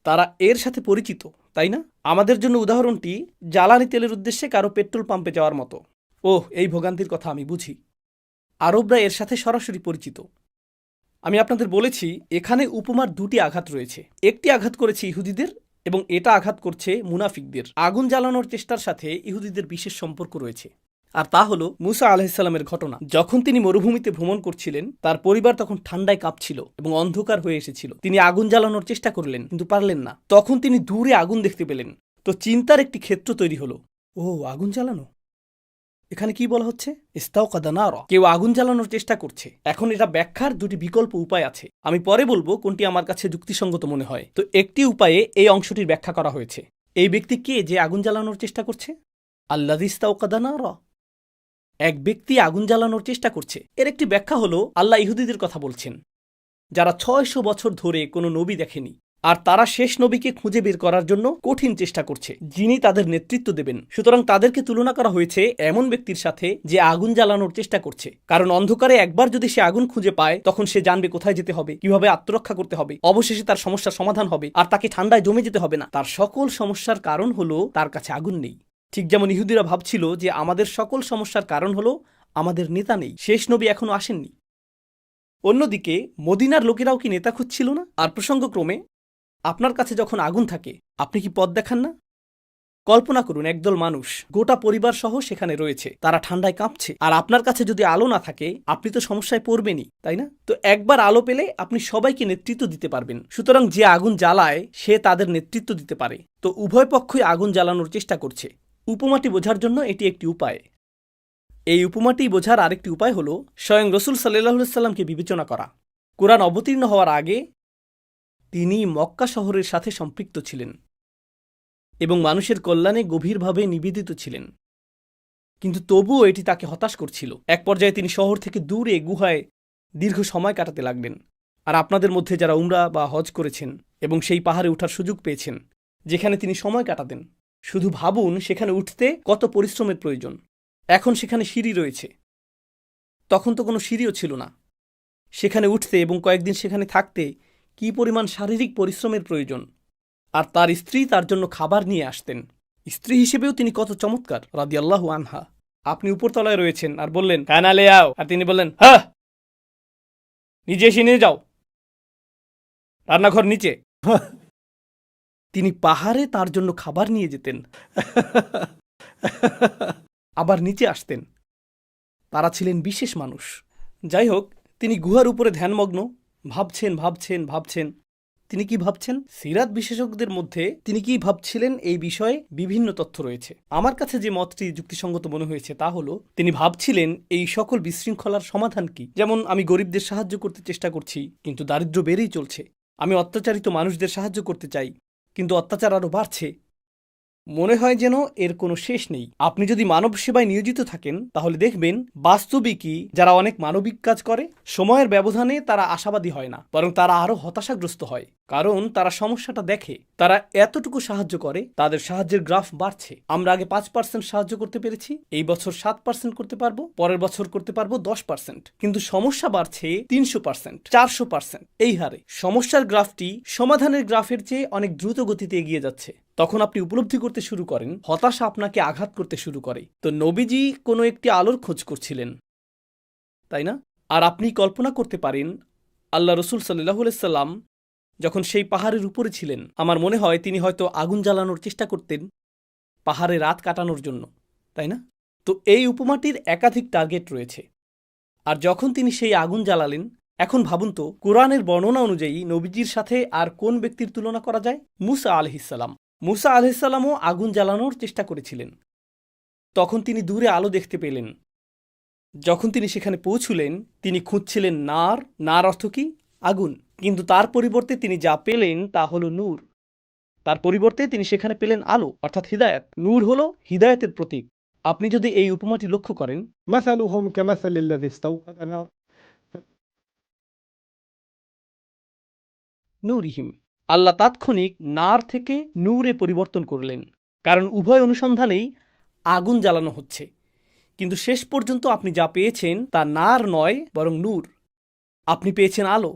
তারা এর সাথে পরিচিত, তাই না? আমাদের জন্য উদাহরণটি জ্বালানি তেলের উদ্দেশ্যে কারো পেট্রোল পাম্পে যাওয়ার মতো। ওহ, এই ভোগান্তির কথা আমি বুঝি। আরবরা এর সাথে সরাসরি পরিচিত। আমি আপনাদের বলেছি, এখানে উপমার দুটি আঘাত রয়েছে। একটি আঘাত করেছে ইহুদিদের এবং এটা আঘাত করছে মুনাফিকদের। আগুন জ্বালানোর চেষ্টার সাথে ইহুদিদের বিশেষ সম্পর্ক রয়েছে, আর তা হলো মুসা আলাহিসাল্লামের ঘটনা। যখন তিনি মরুভূমিতে ভ্রমণ করছিলেন, তার পরিবার তখন ঠান্ডায় কাঁপছিল এবং অন্ধকার হয়ে এসেছিল। তিনি আগুন জ্বালানোর চেষ্টা করলেন, কিন্তু পারলেন না। তখন তিনি দূরে আগুন দেখতে পেলেন। তো চিন্তার একটি ক্ষেত্র তৈরি হলো, ও আগুন জ্বালানো, এখানে কি বলা হচ্ছে? ইস্তাওকাদা নারা, কেউ আগুন জ্বালানোর চেষ্টা করছে। এখন এটা ব্যাখ্যার দুটি বিকল্প উপায় আছে, আমি পরে বলবো কোনটি আমার কাছে যুক্তিসঙ্গত মনে হয়। তো একটি উপায়ে এই অংশটির ব্যাখ্যা করা হয়েছে, এই ব্যক্তি কে যে আগুন জ্বালানোর চেষ্টা করছে? আল্লাযী ইস্তাওকাদা নারা, এক ব্যক্তি আগুন জ্বালানোর চেষ্টা করছে। এর একটি ব্যাখ্যা হলো, আল্লাহ ইহুদিদের কথা বলছেন, যারা ৬০০ বছর ধরে কোনো নবী দেখেনি, আর তারা শেষ নবীকে খুঁজে বের করার জন্য কঠিন চেষ্টা করছে, যিনি তাদের নেতৃত্ব দেবেন। সুতরাং তাদেরকে তুলনা করা হয়েছে এমন ব্যক্তির সাথে যে আগুন জ্বালানোর চেষ্টা করছে। কারণ অন্ধকারে একবার যদি সে আগুন খুঁজে পায়, তখন সে জানবে কোথায় যেতে হবে, কিভাবে আত্মরক্ষা করতে হবে। অবশেষে তার সমস্যার সমাধান হবে, আর তাকে ঠান্ডায় জমে যেতে হবে না। তার সকল সমস্যার কারণ হলো তার কাছে আগুন নেই। ঠিক যেমন ইহুদিরা ভাবছিল যে আমাদের সকল সমস্যার কারণ হলো আমাদের নেতা নেই, শেষ নবী এখনো আসেননি। অন্যদিকে মদিনার লোকেরাও কি নেতা খুঁজছিল না? আর প্রসঙ্গক্রমে, আপনার কাছে যখন আগুন থাকে, আপনি কি পথ দেখান না? কল্পনা করুন, একদল মানুষ গোটা পরিবার সহ সেখানে রয়েছে, তারা ঠান্ডায় কাঁপছে, আর আপনার কাছে যদি আলো না থাকে, আপনি তো সমস্যায় পড়বেনই, তাই না? তো একবার আলো পেলে আপনি সবাইকে নেতৃত্ব দিতে পারবেন। সুতরাং যে আগুন জ্বালায় সে তাদের নেতৃত্ব দিতে পারে। তো উভয় পক্ষই আগুন জ্বালানোর চেষ্টা করছে। উপমাটি বোঝার জন্য এটি একটি উপায়। এই উপমাটি বোঝার আরেকটি উপায় হলো স্বয়ং রসুল সাল্লাল্লাহু আলাইহি সাল্লামকে বিবেচনা করা। কুরআন অবতীর্ণ হওয়ার আগে তিনি মক্কা শহরের সাথে সম্পৃক্ত ছিলেন এবং মানুষের কল্যাণে গভীরভাবে নিবেদিত ছিলেন, কিন্তু তবুও এটি তাকে হতাশ করছিল। এক পর্যায়ে তিনি শহর থেকে দূরে গুহায় দীর্ঘ সময় কাটাতে লাগলেন। আর আপনাদের মধ্যে যারা উমরা বা হজ করেছেন এবং সেই পাহাড়ে ওঠার সুযোগ পেয়েছেন যেখানে তিনি সময় কাটাতেন, শুধু ভাবুন সেখানে উঠতে কত পরিশ্রমের প্রয়োজন। এখন সেখানে সিঁড়ি রয়েছে, তখন তো কোনো সিঁড়িও ছিল না। সেখানে উঠতে এবং কয়েকদিন সেখানে থাকতে কি পরিমাণ শারীরিক পরিশ্রমের প্রয়োজন। আর তার স্ত্রী তার জন্য খাবার নিয়ে আসতেন। স্ত্রী হিসেবেও তিনি কত চমৎকার, রাদিয়াল্লাহু আনহা। আপনি উপরতলায় রয়েছেন আর বললেন, কানা লে আও, আর তিনি বললেন, হ্যাঁ, নিজে এসে নিয়ে যাও, রান্নাঘর নিচে। তিনি পাহাড়ে তার জন্য খাবার নিয়ে যেতেন, আবার নিচে আসতেন। তারা ছিলেন বিশেষ মানুষ। যাই হোক, তিনি গুহার উপরে ধ্যানমগ্ন, ভাবছেন। তিনি কি ভাবছেন? সিরাত বিশেষজ্ঞদের মধ্যে তিনি কি ভাবছিলেন এই বিষয়ে বিভিন্ন তথ্য রয়েছে। আমার কাছে যে মতটি যুক্তিসঙ্গত মনে হয়েছে তা হলো, তিনি ভাবছিলেন এই সকল বিশৃঙ্খলার সমাধান কি। যেমন, আমি গরিবদের সাহায্য করতে চেষ্টা করছি, কিন্তু দারিদ্র্য বেড়েই চলছে। আমি অত্যাচারিত মানুষদের সাহায্য করতে চাই, কিন্তু অত্যাচার আরও বাড়ছে। মনে হয় যেন এর কোনো শেষ নেই। আপনি যদি মানব সেবায় নিয়োজিত থাকেন, তাহলে দেখবেন বাস্তবিকই যারা অনেক মানবিক কাজ করে, সময়ের ব্যবধানে তারা আশাবাদী হয় না, বরং তারা আরও হতাশাগ্রস্ত হয়। কারণ তারা সমস্যাটা দেখে। তারা এতটুকু সাহায্য করে, তাদের সাহায্যের গ্রাফ বাড়ছে। আমরা আগে 5% সাহায্য করতে পেরেছি, এই বছর 7% করতে পারবো, পরের বছর করতে পারবো 10%। কিন্তু সমস্যা বাড়ছে 300%, 400%, এই হারে। সমস্যার গ্রাফটি সমাধানের গ্রাফের চেয়ে অনেক দ্রুত গতিতে এগিয়ে যাচ্ছে। তখন আপনি উপলব্ধি করতে শুরু করেন, হতাশা আপনাকে আঘাত করতে শুরু করে। তো নবীজি কোনো একটি আলোর খোঁজ করছিলেন, তাই না? আর আপনি কল্পনা করতে পারেন, আল্লাহ রসুল সাল্লাল্লাহু আলাইহি সাল্লাম যখন সেই পাহাড়ের উপরে ছিলেন, আমার মনে হয় তিনি হয়তো আগুন জ্বালানোর চেষ্টা করতেন পাহাড়ে রাত কাটানোর জন্য, তাই না? তো এই উপমাটির একাধিক টার্গেট রয়েছে। আর যখন তিনি সেই আগুন জ্বালালেন, এখন ভাবুন তো, কোরআনের বর্ণনা অনুযায়ী নবীজির সাথে আর কোন ব্যক্তির তুলনা করা যায়? মুসা আলাইহিসসালাম। মুসা আলাইহিসসালামও আগুন জ্বালানোর চেষ্টা করেছিলেন। তখন তিনি দূরে আলো দেখতে পেলেন। যখন তিনি সেখানে পৌঁছলেন, তিনি খুঁজছিলেন নার। নার অর্থ কি? আগুন। কিন্তু তার পরিবর্তে তিনি যা পেলেন তা হলো নূর। তার পরিবর্তে তিনি সেখানে পেলেন আলো, অর্থাৎ হিদায়াত। নূর হলো হিদায়াতের প্রতীক। আপনি যদি এই উপমাটি লক্ষ্য করেন, مثلهم كمثل الذي استوقد نارا নূরিহিম, আল্লাহ তাৎক্ষণিক নার থেকে নূরে পরিবর্তন করলেন, কারণ উভয় অনুসন্ধানেই আগুন জ্বালানো হচ্ছে। কিন্তু শেষ পর্যন্ত আপনি যা পেয়েছেন তা নার নয়, বরং নূর। আপনি পেয়েছেন আলো,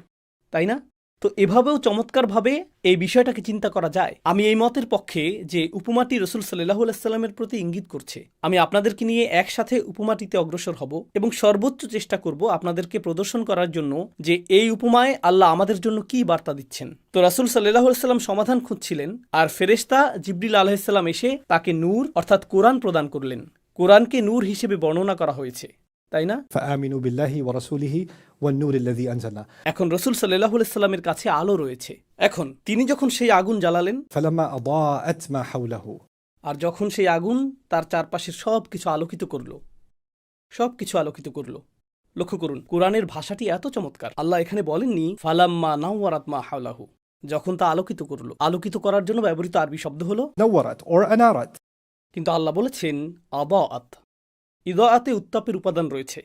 তাই না? তো এভাবেও চমৎকারভাবে এই বিষয়টাকে চিন্তা করা যায়। আমি এই মতের পক্ষে যে উপমাটি রসুল সাল্লাল্লাহু আলাইহি সাল্লামের প্রতি ইঙ্গিত করছে। আমি আপনাদেরকে নিয়ে একসাথে উপমাটিতে অগ্রসর হব এবং সর্বোচ্চ চেষ্টা করব আপনাদেরকে প্রদর্শন করার জন্য যে এই উপমায় আল্লাহ আমাদের জন্য কি বার্তা দিচ্ছেন। তো রাসূল সাল্লাল্লাহু আলাইহি সাল্লাম সমাধান খুঁজছিলেন, আর ফেরেশতা জিবরিল আলাইহিস সালাম এসে তাকে নূর অর্থাৎ কোরআন প্রদান করলেন। কোরআনকে নূর হিসেবে বর্ণনা করা হয়েছে, তাই না? فآمنوا بالله ورسوله والنور الذي أنزلنا এখন রসুল সাল্লাল্লাহু আলাইহি সাল্লামের কাছে আলো রয়েছে। এখন তিনি যখন সেই আগুন জ্বালালেন, فلما أضاءت ما حوله আর যখন সেই আগুন তার চারপাশের সবকিছু আলোকিত করল, সবকিছু আলোকিত করল। লক্ষ্য করুন, কোরআনের ভাষাটি এত চমৎকার। আল্লাহ এখানে বলেননি ফালাম্মা নাওয়ারাত মা হাওলাহু, যখন তা আলোকিত করল। আলোকিত করার জন্য ব্যবহৃত আরবি শব্দ হলো, نورت or أنارت কিন্তু আল্লাহ বলেছেন আদাআত। ইদাআতে উত্তাপের উপাদান রয়েছে,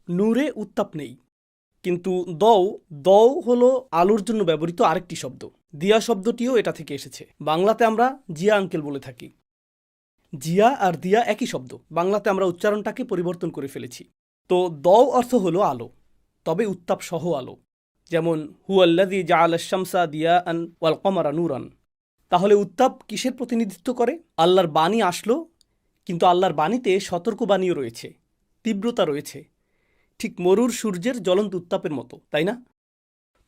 নূরে উত্তাপ নেই। কিন্তু দও হলো আলোর জন্য ব্যবহৃত আরেকটি শব্দ। দিয়া শব্দটিও এটা থেকে এসেছে। বাংলাতে আমরা জিয়া আঙ্কেল বলে থাকি। জিয়া আর দিয়া একই শব্দ, বাংলাতে আমরা উচ্চারণটাকে পরিবর্তন করে ফেলেছি। তো দও অর্থ হলো আলো, তবে উত্তাপ সহ আলো। যেমন হুয়াল্লাযী জাআলাশ শামসা দিয়াআন ওয়াল কমারা নূরান। তাহলে উত্তাপ কিসের প্রতিনিধিত্ব করে? আল্লাহর বাণী আসলো, কিন্তু আল্লাহর বাণীতে সতর্কবাণীও রয়েছে, তীব্রতা রয়েছে, ঠিক মরুর সূর্যের জ্বলন্ত উত্তাপের মতো, তাই না?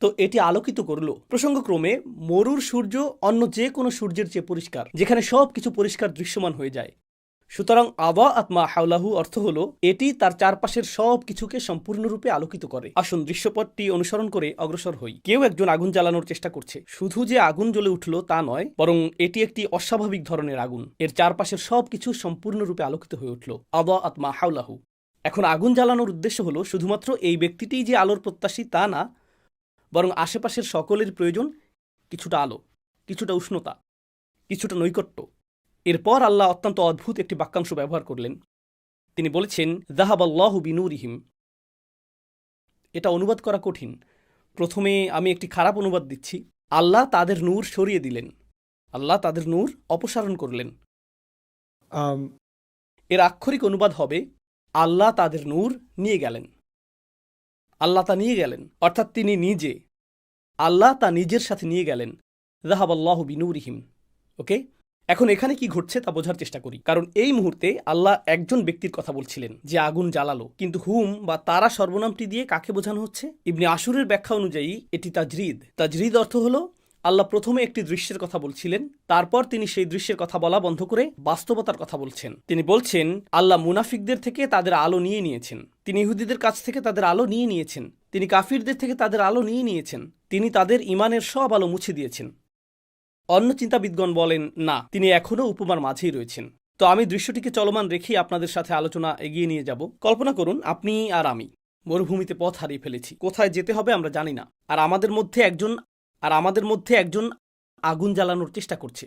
তো এটি আলোকিত করলো। প্রসঙ্গক্রমে মরুর সূর্য অন্য যে কোনো সূর্যের চেয়ে পরিষ্কার, যেখানে সব কিছু পরিষ্কার দৃশ্যমান হয়ে যায়। সুতরাং আদাআত মা হাওলাহু অর্থ হলো এটি তার চারপাশের সব কিছুকে সম্পূর্ণরূপে আলোকিত করে। আসুন দৃশ্যপটটি অনুসরণ করে অগ্রসর হই। কেউ একজন আগুন জ্বালানোর চেষ্টা করছে। শুধু যে আগুন জ্বলে উঠল তা নয়, বরং এটি একটি অস্বাভাবিক ধরনের আগুন। এর চারপাশের সবকিছু সম্পূর্ণরূপে আলোকিত হয়ে উঠল। আদাআত মা হাওলাহু। এখন আগুন জ্বালানোর উদ্দেশ্য হলো শুধুমাত্র এই ব্যক্তিটিই যে আলোর প্রত্যাশী তা না, বরং আশেপাশের সকলের প্রয়োজন কিছুটা আলো, কিছুটা উষ্ণতা, কিছুটা নৈকট্য। এরপর আল্লাহ অত্যন্ত অদ্ভুত একটি বাক্যাংশ ব্যবহার করলেন। তিনি বলেছেন যাহাবাল্লাহু বিনূরিহিম। এটা অনুবাদ করা কঠিন। প্রথমে আমি একটি খারাপ অনুবাদ দিচ্ছি। আল্লাহ তাদের নূর সরিয়ে দিলেন, আল্লাহ তাদের নূর অপসারণ করলেন। এর আক্ষরিক অনুবাদ হবে আল্লাহ তাদের নূর নিয়ে গেলেন। আল্লাহ তা নিয়ে গেলেন, অর্থাৎ তিনি নিজে, আল্লাহ তা নিজের সাথে নিয়ে গেলেন। যাহাবাল্লাহু বিনূরিহিম। ওকে, এখন এখানে কি ঘটছে তা বোঝার চেষ্টা করি। কারণ এই মুহূর্তে আল্লাহ একজন ব্যক্তির কথা বলছিলেন যে আগুন জ্বালালো, কিন্তু হুম বা তারা সর্বনামটি দিয়ে কাকে বোঝানো হচ্ছে? ইবনে আশুরের ব্যাখ্যা অনুযায়ী এটি তাজরিদ। তাজরিদ অর্থ হলো আল্লাহ প্রথমে একটি দৃশ্যের কথা বলছিলেন, তারপর তিনি সেই দৃশ্যের কথা বলা বন্ধ করে বাস্তবতার কথা বলছেন। তিনি বলছেন আল্লাহ মুনাফিকদের থেকে তাদের আলো নিয়ে নিয়েছেন, তিনি ইহুদিদের কাছ থেকে তাদের আলো নিয়ে নিয়েছেন, তিনি কাফিরদের থেকে তাদের আলো নিয়ে নিয়েছেন, তিনি তাদের ইমানের সব আলো মুছে দিয়েছেন। অন্য চিন্তাবিদগণ বলেন না, তিনি এখনও উপমার মাঝেই রয়েছেন। তো আমি দৃশ্যটিকে চলমান রেখেই আপনাদের সাথে আলোচনা এগিয়ে নিয়ে যাব। কল্পনা করুন আপনি আর আমি মরুভূমিতে পথ হারিয়ে ফেলেছি। কোথায় যেতে হবে আমরা জানি না। আর আমাদের মধ্যে একজন আগুন জ্বালানোর চেষ্টা করছে।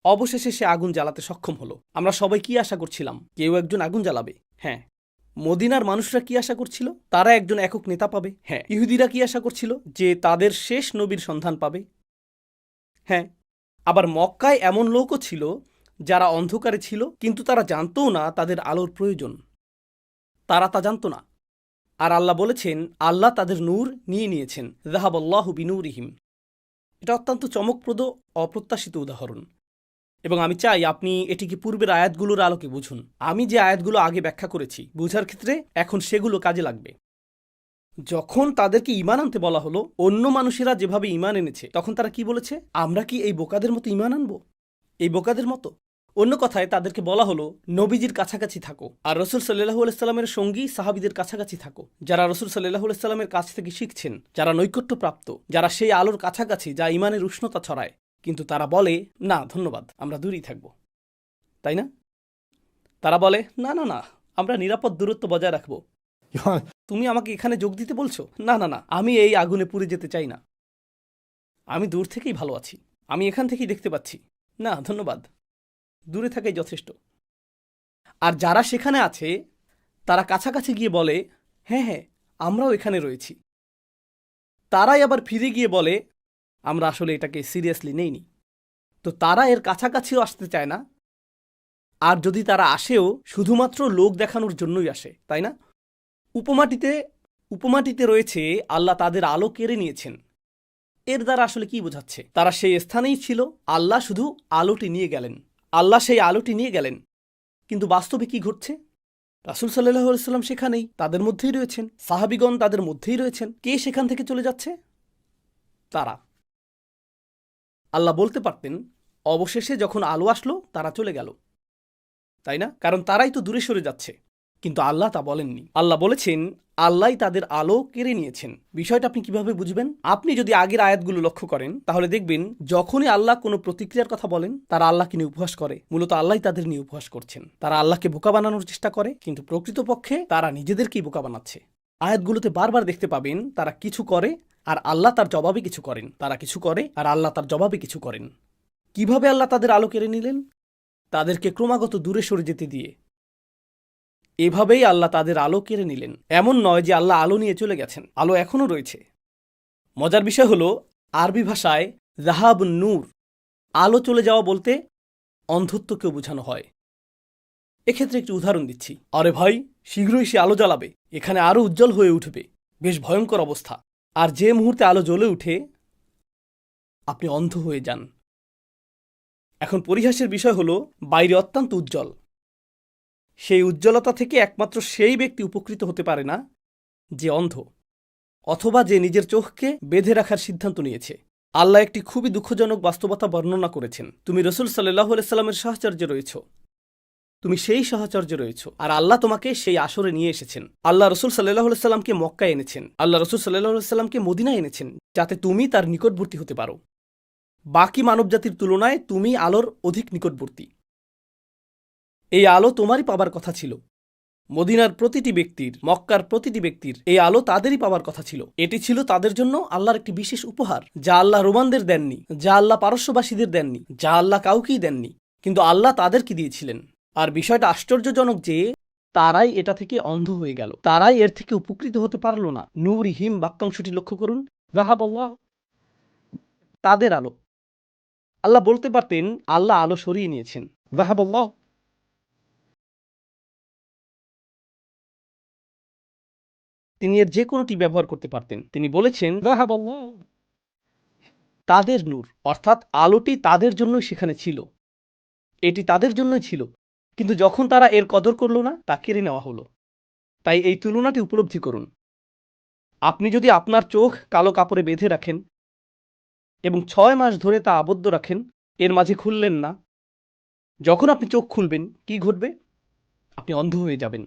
অবশেষে সে আগুন জ্বালাতে সক্ষম হলো। আমরা সবাই কি আশা করছিলাম? কেউ একজন আগুন জ্বালাবে। হ্যাঁ। মদিনার মানুষরা কি আশা করছিল? তারা একজন একক নেতা পাবে। হ্যাঁ। ইহুদিরা কি আশা করছিল? যে তাদের শেষ নবীর সন্ধান পাবে। হ্যাঁ। আবার মক্কায় এমন লোকও ছিল যারা অন্ধকারে ছিল, কিন্তু তারা জানতও না তাদের আলোর প্রয়োজন। তারা তা জানত না। আর আল্লাহ বলেছেন আল্লাহ তাদের নূর নিয়ে নিয়েছেন। যাহাবাল্লাহু বিনূরিহিম। এটা অত্যন্ত চমকপ্রদ, অপ্রত্যাশিত উদাহরণ, এবং আমি চাই আপনি এটিকে পূর্বের আয়াতগুলোর আলোকে বুঝুন। আমি যে আয়াতগুলো আগে ব্যাখ্যা করেছি, বুঝার ক্ষেত্রে এখন সেগুলো কাজে লাগবে। যখন তাদেরকে ঈমান আনতে বলা হলো, অন্য মানুষেরা যেভাবে ঈমান এনেছে, তখন তারা কি বলেছে? আমরা কি এই বোকাদের মতো ঈমান আনবো? এই বোকাদের মতো? অন্য কথায় তাদেরকে বলা হলো নবীজির কাছাকাছি থাকো আর রসুল সাল্লাহু আলাইসাল্লামের সঙ্গী সাহাবিদের কাছাকাছি থাকো, যারা রসুল সাল্লাহু আলাইসাল্লামের কাছ থেকে শিখছেন, যারা নৈকট্যপ্রাপ্ত, যারা সেই আলোর কাছাকাছি যা ইমানের উষ্ণতা ছড়ায়। কিন্তু তারা বলে না ধন্যবাদ, আমরা দূরেই থাকব, তাই না? তারা বলে না না না, আমরা নিরাপদ দূরত্ব বজায় রাখবো। তুমি আমাকে এখানে যোগ দিতে বলছো? না না না, আমি এই আগুনে পুড়ে যেতে চাই না, আমি দূর থেকেই ভালো আছি, আমি এখান থেকেই দেখতে পাচ্ছি, না ধন্যবাদ, দূরে থাকাই যথেষ্ট। আর যারা সেখানে আছে তারা কাছাকাছি গিয়ে বলে হ্যাঁ হ্যাঁ, আমরাও এখানে রয়েছি। তারাই আবার ফিরে গিয়ে বলে আমরা আসলে এটাকে সিরিয়াসলি নেইনি। তো তারা এর কাছাকাছিও আসতে চায় না, আর যদি তারা আসেও শুধুমাত্র লোক দেখানোর জন্যই আসে, তাই না? উপমাটিতে রয়েছে আল্লাহ তাদের আলো কেড়ে নিয়েছেন। এর দ্বারা আসলে কি বোঝাচ্ছে? তারা সেই স্থানেই ছিল, আল্লাহ শুধু আলোটি নিয়ে গেলেন, আল্লাহ সেই আলোটি নিয়ে গেলেন। কিন্তু বাস্তবে কি ঘটছে? রাসূল সাল্লাল্লাহু আলাইহি ওয়াসাল্লাম সেখানেই, তাদের মধ্যেই রয়েছেন, সাহাবীগণ তাদের মধ্যেই রয়েছেন। কে সেখান থেকে চলে যাচ্ছে? তারা। আল্লাহ বলতে পারতেন অবশেষে যখন আলো আসলো তারা চলে গেল, তাই না? কারণ তারাই তো দূরে সরে যাচ্ছে। কিন্তু আল্লাহ তা বলেননি। আল্লাহ বলেছেন আল্লাহই তাদের আলো কেড়ে নিয়েছেন। বিষয়টা আপনি কিভাবে বুঝবেন? আপনি যদি আগের আয়াতগুলো লক্ষ্য করেন তাহলে দেখবেন যখনই আল্লাহ কোনো প্রতিক্রিয়ার কথা বলেন তারা আল্লাহকে নিয়ে উপহাস করে। মূলত আল্লাহই তাদের নিয়ে উপহাস করছেন। তারা আল্লাহকে বোকা বানানোর চেষ্টা করে, কিন্তু প্রকৃতপক্ষে তারা নিজেদেরকেই বোকা বানাচ্ছে। আয়াতগুলোতে বারবার দেখতে পাবেন তারা কিছু করে আর আল্লাহ তার জবাবে কিছু করেন, তারা কিছু করে আর আল্লাহ তার জবাবে কিছু করেন। কিভাবে আল্লাহ তাদের আলো কেড়ে নিলেন? তাদেরকে ক্রমাগত দূরে সরে যেতে দিয়ে। এভাবেই আল্লাহ তাদের আলো কেড়ে নিলেন। এমন নয় যে আল্লাহ আলো নিয়ে চলে গেছেন, আলো এখনও রয়েছে। মজার বিষয় হলো আরবি ভাষায় যাহাব নূর, আলো চলে যাওয়া বলতে অন্ধত্বকেও বোঝানো হয়। এক্ষেত্রে একটি উদাহরণ দিচ্ছি। আরে ভাই, শীঘ্রই সে আলো জ্বালাবে, এখানে আরও উজ্জ্বল হয়ে উঠবে, বেশ ভয়ঙ্কর অবস্থা। আর যে মুহূর্তে আলো জ্বলে উঠে আপনি অন্ধ হয়ে যান। এখন পরিহাসের বিষয় হলো বাইরে অত্যন্ত উজ্জ্বল, সেই উজ্জ্বলতা থেকে একমাত্র সেই ব্যক্তি উপকৃত হতে পারে না যে অন্ধ, অথবা যে নিজের চোখকে বেঁধে রাখার সিদ্ধান্ত নিয়েছে। আল্লাহ একটি খুবই দুঃখজনক বাস্তবতা বর্ণনা করেছেন। তুমি রসুল সাল্লাল্লাহু আলাইহি সাল্লামের সাহচর্যে রয়েছ, তুমি সেই সাহচর্যে রয়েছ, আর আল্লাহ তোমাকে সেই আসরে নিয়ে এসেছেন। আল্লাহ রসুল সাল্লাল্লাহু আলাইহি সাল্লামকে মক্কায় এনেছেন, আল্লাহ রসুল সাল্লাল্লাহু আলাইহি সাল্লামকে মদিনায় এনেছেন, যাতে তুমি তার নিকটবর্তী হতে পারো। বাকি মানবজাতির তুলনায় তুমি আলোর অধিক নিকটবর্তী। এই আলো তোমারই পাবার কথা ছিল। মদিনার প্রতিটি ব্যক্তির, মক্কার প্রতিটি ব্যক্তির এই আলো তাদেরই পাওয়ার কথা ছিল। এটি ছিল তাদের জন্য আল্লাহর একটি বিশেষ উপহার, যা আল্লাহ রোমানদের দেননি, যা আল্লাহ পারস্যবাসীদের দেননি, যা আল্লাহ কাউকেই দেননি, কিন্তু আল্লাহ তাদেরকে দিয়েছিলেন। আর বিষয়টা আশ্চর্যজনক যে তারাই এটা থেকে অন্ধ হয়ে গেল, তারাই এর থেকে উপকৃত হতে পারল না। নূরিহিম বাক্যাংশটি লক্ষ্য করুন, যাহাবাল্লাহ, তাদের আলো। আল্লাহ বলতে পারতেন আল্লাহ আলো সরিয়ে নিয়েছেন, যাহাবাল্লাহ, তিনি এর যে কোনোটি ব্যবহার করতে পারতেন। তিনি বলেছেন তাদের নূর, অর্থাৎ আলোটি তাদের জন্যই সেখানে ছিল, এটি তাদের জন্যই ছিল, কিন্তু যখন তারা এর কদর করল না, তা কেড়ে নেওয়া হলো। তাই এই তুলনাটি উপলব্ধি করুন। আপনি যদি আপনার চোখ কালো কাপড়ে বেঁধে রাখেন এবং 6 মাস ধরে তা আবদ্ধ রাখেন, এর মাঝে খুললেন না, যখন আপনি চোখ খুলবেন কি ঘটবে? আপনি অন্ধ হয়ে যাবেন।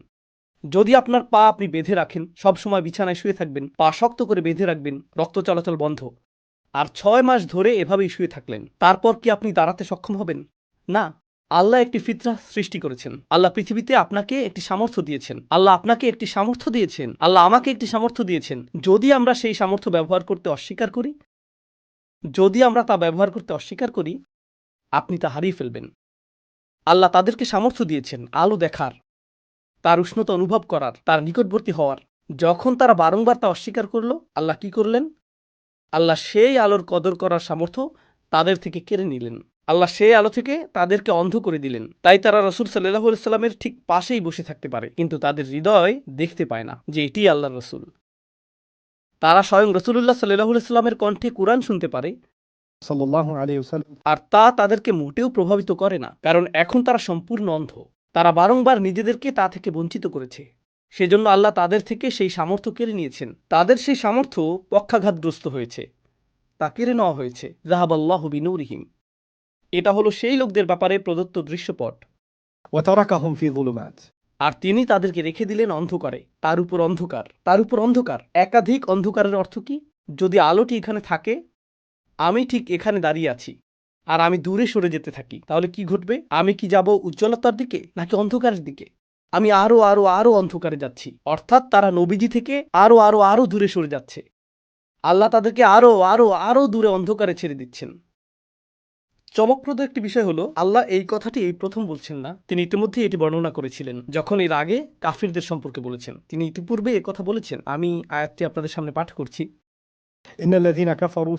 যদি আপনার পা আপনি বেঁধে রাখেন, সবসময় বিছানায় শুয়ে থাকবেন, পা শক্ত করে বেঁধে রাখবেন, রক্ত চলাচল বন্ধ, আর 6 মাস ধরে এভাবেই শুয়ে থাকলেন, তারপর কি আপনি দাঁড়াতে সক্ষম হবেন? না। আল্লাহ একটি ফিতরাহ সৃষ্টি করেছেন। আল্লাহ পৃথিবীতে আপনাকে একটি সামর্থ্য দিয়েছেন, আল্লাহ আপনাকে একটি সামর্থ্য দিয়েছেন, আল্লাহ আমাকে একটি সামর্থ্য দিয়েছেন। যদি আমরা সেই সামর্থ্য ব্যবহার করতে অস্বীকার করি, যদি আমরা তা ব্যবহার করতে অস্বীকার করি, আপনি তা হারিয়ে ফেলবেন। আল্লাহ তাদেরকে সামর্থ্য দিয়েছেন আলো দেখার, তার উষ্ণতা অনুভব করার, তার নিকটবর্তী হওয়ার। যখন তারা বারংবার তা অস্বীকার করল, আল্লাহ কি করলেন? আল্লাহ সেই আলোর কদর করার সামর্থ্য তাদের থেকে কেড়ে নিলেন। আল্লাহ সেই আলো থেকে তাদেরকে অন্ধ করে দিলেন। তাই তারা রাসূল সাল্লাল্লাহু আলাইহি সাল্লামের ঠিক পাশেই বসে থাকতে পারে, কিন্তু তাদের হৃদয় দেখতে পায় না যে এটি আল্লাহর রাসূল। তারা স্বয়ং রাসূলুল্লাহ সাল্লাল্লাহু আলাইহি সাল্লামের কণ্ঠে কুরআন শুনতে পারে, সাল্লাল্লাহু আলাইহি ওয়াসাল্লাম, আর তা তাদেরকে মোটেও প্রভাবিত করে না, কারণ এখন তারা সম্পূর্ণ অন্ধ। তারা বারংবার নিজেদেরকে তা থেকে বঞ্চিত করেছে। সেজন্য আল্লাহ তাদের থেকে সেই সামর্থ্য কেড়ে নিয়েছেন। তাদের সেই সামর্থ্য পক্ষাঘাতগ্রস্ত হয়েছে, তা কেড়ে নেওয়া হয়েছে। যাহাবাল্লাহু বিনূরিহিম। এটা হলো সেই লোকদের ব্যাপারে প্রদত্ত দৃশ্যপট। وتركهم في ظلمات আর তিনি তাদেরকে রেখে দিলেন অন্ধকারে, তার উপর অন্ধকার, তার উপর অন্ধকার। একাধিক অন্ধকারের অর্থ কি? যদি আলোটি এখানে থাকে, আমি ঠিক এখানে দাঁড়িয়ে আছি, আর আমি দূরে সরে যেতে থাকি, তাহলে কি ঘটবে? আমি কি যাব উজ্জ্বলতার দিকে নাকি অন্ধকারের দিকে? আমি আরো আরো আরো অন্ধকারে যাচ্ছি। অর্থাৎ তারা নবীজি থেকে আরো আরো আরো দূরে সরে যাচ্ছে। আল্লাহ তাদেরকে আরো আরো আরো দূরে অন্ধকারে ছেড়ে দিচ্ছেন। চমকপ্রদ একটি বিষয় হলো, আল্লাহ এই কথাটি এই প্রথম বলছেন না, তিনি ইতিমধ্যেই এটি বর্ণনা করেছিলেন যখন এর আগে কাফিরদের সম্পর্কে বলেছেন। তিনি ইতিপূর্বে এ কথা বলেছেন। আমি আয়াতটি আপনাদের সামনে পাঠ করছি। إن الذين كفروا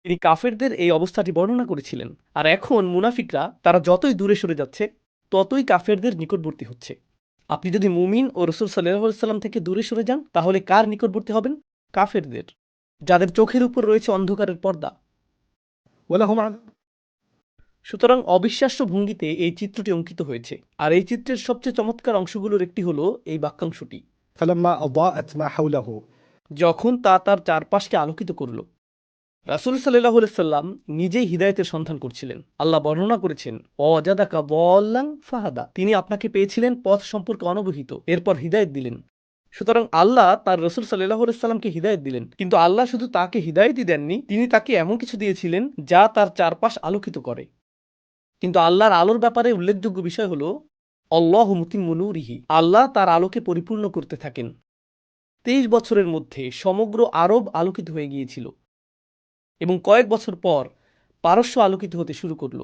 তিনি কাফেরদের এই অবস্থাটি বর্ণনা করেছিলেন। আর এখন মুনাফিকরা তারা যতই দূরে সরে যাচ্ছে, ততই কাফেরদের নিকটবর্তী হচ্ছে। আপনি যদি মুমিন ও রসুল সাল্লাল্লাহু সাল্লাম থেকে দূরে সরে যান, তাহলে কার নিকটবর্তী হবেন? কাফেরদের, যাদের চোখের উপর রয়েছে অন্ধকারের পর্দা। ولهم عذاب সুতরাং অবিশ্বাস্য ভঙ্গিতে এই চিত্রটি অঙ্কিত হয়েছে। আর এই চিত্রের সবচেয়ে চমৎকার অংশগুলোর একটি হলো এই বাক্যাংশটি, فلما أضاءت ما حوله যখন তা তার চারপাশকে আলোকিত করল। রাসূল সাল্লাল্লাহু আলাইহি সাল্লাম নিজেই হিদায়াতের সন্ধান করছিলেন। আল্লাহ বর্ণনা করেছেন, ওয়াজাদাকা দাল্লান ফাহাদা, তিনি আপনাকে পেয়েছিলেন পথ সম্পর্কে অনবহিত, এরপর হিদায়াত দিলেন। সুতরাং আল্লাহ তার রাসূল সাল্লাল্লাহু আলাইহি সাল্লামকে হিদায়াত দিলেন, কিন্তু আল্লাহ শুধু তাকে হিদায়াতই দেননি, তিনি তাকে এমন কিছু দিয়েছিলেন যা তার চারপাশ আলোকিত করে। কিন্তু আল্লাহর আলোর ব্যাপারে উল্লেখযোগ্য বিষয় হলো, আল্লাহু মুতিম্মু নূরিহি, আল্লাহ তার আলোকে পরিপূর্ণ করতে থাকেন। 23 বছরের মধ্যে সমগ্র আরব আলোকিত হয়ে গিয়েছিল, এবং কয়েক বছর পর পারস্য আলোকিত হতে শুরু করলো।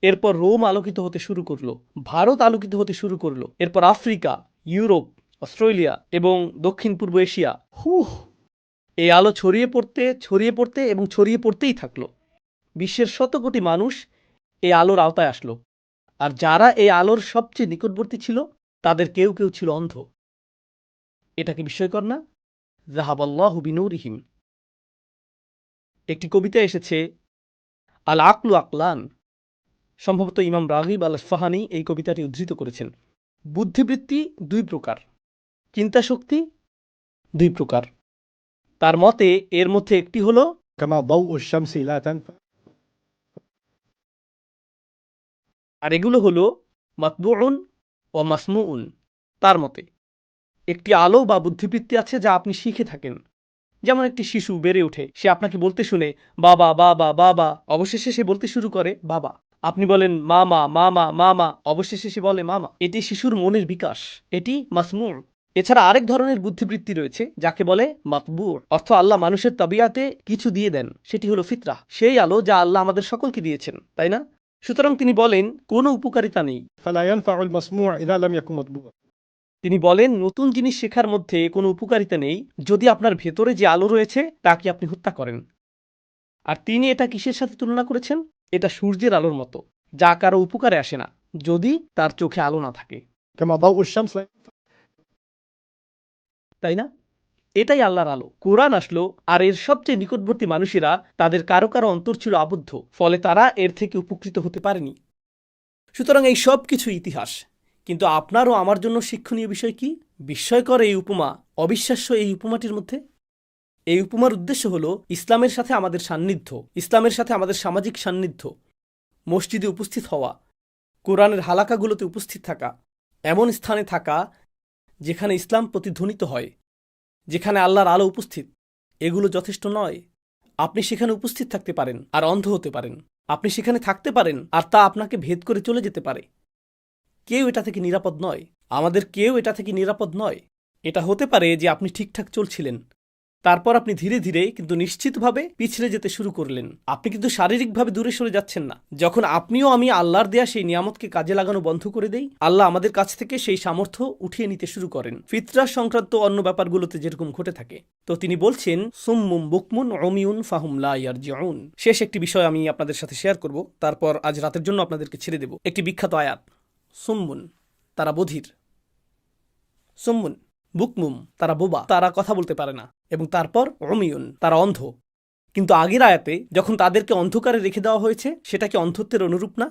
এরপর রোম আলোকিত হতে শুরু করলো, ভারত আলোকিত হতে শুরু করলো, এরপর আফ্রিকা, ইউরোপ, অস্ট্রেলিয়া এবং দক্ষিণ পূর্ব এশিয়া। এই আলো ছড়িয়ে পড়তে এবং ছড়িয়ে পড়তেই থাকলো। বিশ্বের শত কোটি মানুষ এই আলোর আওতায় আসলো। আর যারা এই আলোর সবচেয়ে নিকটবর্তী ছিল, তাদের কেউ কেউ ছিল অন্ধ। এটা কি বিস্ময়কর না? যাহাবাল্লাহু বিনূরিহিম। একটি কবিতা এসেছে, আল আকলু আকলান। সম্ভবত ইমাম রাগিব আল আসফাহানি এই কবিতাটি উদ্ধৃত করেছেন। বুদ্ধিবৃত্তি দুই প্রকার, চিন্তাশক্তি দুই প্রকার। তার মতে এর মধ্যে একটি হলো كما ضوء الشمس لا تنفع আর এগুলো হলো মাতবুউন ও মাসমুউন। তার মতে একটি আলো বা বুদ্ধিবৃত্তি আছে যা আপনি শিখে থাকেন। যেমন একটি শিশু বেড়ে ওঠে, সে আপনাকে বলতে শুনে বাবা বাবা বাবা, অবশেষে সে বলতে শুরু করে বাবা। আপনি বলেন মামা মামা মামা, অবশেষে সে বলে মামা। এটি শিশুর মনের বিকাশ, এটি মাসমুর। এছাড়া আরেক ধরনের বুদ্ধিবৃত্তি রয়েছে যাকে বলে মাতবুর, অর্থ আল্লাহ মানুষের তাবিয়াতে কিছু দিয়ে দেন, সেটি হলো ফিতরা, সেই আলো যা আল্লাহ আমাদের সকলকে দিয়েছেন, তাই না? সুতরাং তিনি বলেন কোনো উপকারিতা নেই। فلا ينفع المسموع إذا لم يكن مطبوعا তিনি বলেন নতুন জিনিস শেখার মধ্যে কোনো উপকারিতা নেই যদি আপনার ভেতরে যে আলো রয়েছে তাকে আপনি হত্যা করেন। আর তিনি এটা কিসের সাথে তুলনা করেছেন? এটা সূর্যের আলোর মতো, যা কারো উপকারে আসে না যদি তার চোখে আলো না থাকে, كما ضوء الشمس لا ينفع তাই না? এটাই আল্লাহর আলো। কোরআন আসলো, আর এর সবচেয়ে নিকটবর্তী মানুষেরা তাদের কারো কারো অন্তর ছিল আবদ্ধ, ফলে তারা এর থেকে উপকৃত হতে পারেনি। সুতরাং এই সব কিছু ইতিহাস, কিন্তু আপনার ও আমার জন্য শিক্ষণীয় বিষয় কি? বিস্ময়কর এই উপমা, অবিশ্বাস্য এই উপমাটির মধ্যে। এই উপমার উদ্দেশ্য হলো ইসলামের সাথে আমাদের সান্নিধ্য, ইসলামের সাথে আমাদের সামাজিক সান্নিধ্য, মসজিদে উপস্থিত হওয়া, কোরআনের হালাকাগুলোতে উপস্থিত থাকা, এমন স্থানে থাকা যেখানে ইসলাম প্রতিধ্বনিত হয়, যেখানে আল্লাহর আলো উপস্থিত। এগুলো যথেষ্ট নয়। আপনি সেখানে উপস্থিত থাকতে পারেন আর অন্ধ হতে পারেন, আপনি সেখানে থাকতে পারেন আর তা আপনাকে ভেদ করে চলে যেতে পারে। কেউ এটা থেকে নিরাপদ নয়, আমাদের কেউ এটা থেকে নিরাপদ নয়। এটা হতে পারে যে আপনি ঠিকঠাক চলছিলেন, তারপর আপনি ধীরে ধীরে কিন্তু নিশ্চিতভাবে পিছলে যেতে শুরু করলেন। আপনি কিন্তু শারীরিকভাবে দূরে সরে যাচ্ছেন না। যখন আপনিও আমি আল্লাহর দেয়া সেই নিয়ামতকে কাজে লাগানো বন্ধ করে দেই, আল্লাহ আমাদের কাছ থেকে সেই সামর্থ্য উঠিয়ে নিতে শুরু করেন, ফিতরা সংক্রান্ত অন্য ব্যাপারগুলোতে যেরকম ঘটে থাকে। তো তিনি বলছেন, সুম্মুম বুকমুন উমিউন ফাহুম লা ইয়ারজিউন। শেষ একটি বিষয় আমি আপনাদের সাথে শেয়ার করব, তারপর আজ রাতের জন্য আপনাদেরকে ছেড়ে দেব। একটি বিখ্যাত আয়াত, সুম্মুন তারা বধির, সুম্মুন বুকমুম তারা বোবা, তারা কথা বলতে পারে না, এবং তারপর উমিউন তারা অন্ধ। কিন্তু আগের আয়াতে যখন তাদেরকে অন্ধকারে রেখে দেওয়া হয়েছে, সেটা কি অন্ধত্বের অনুরূপ না?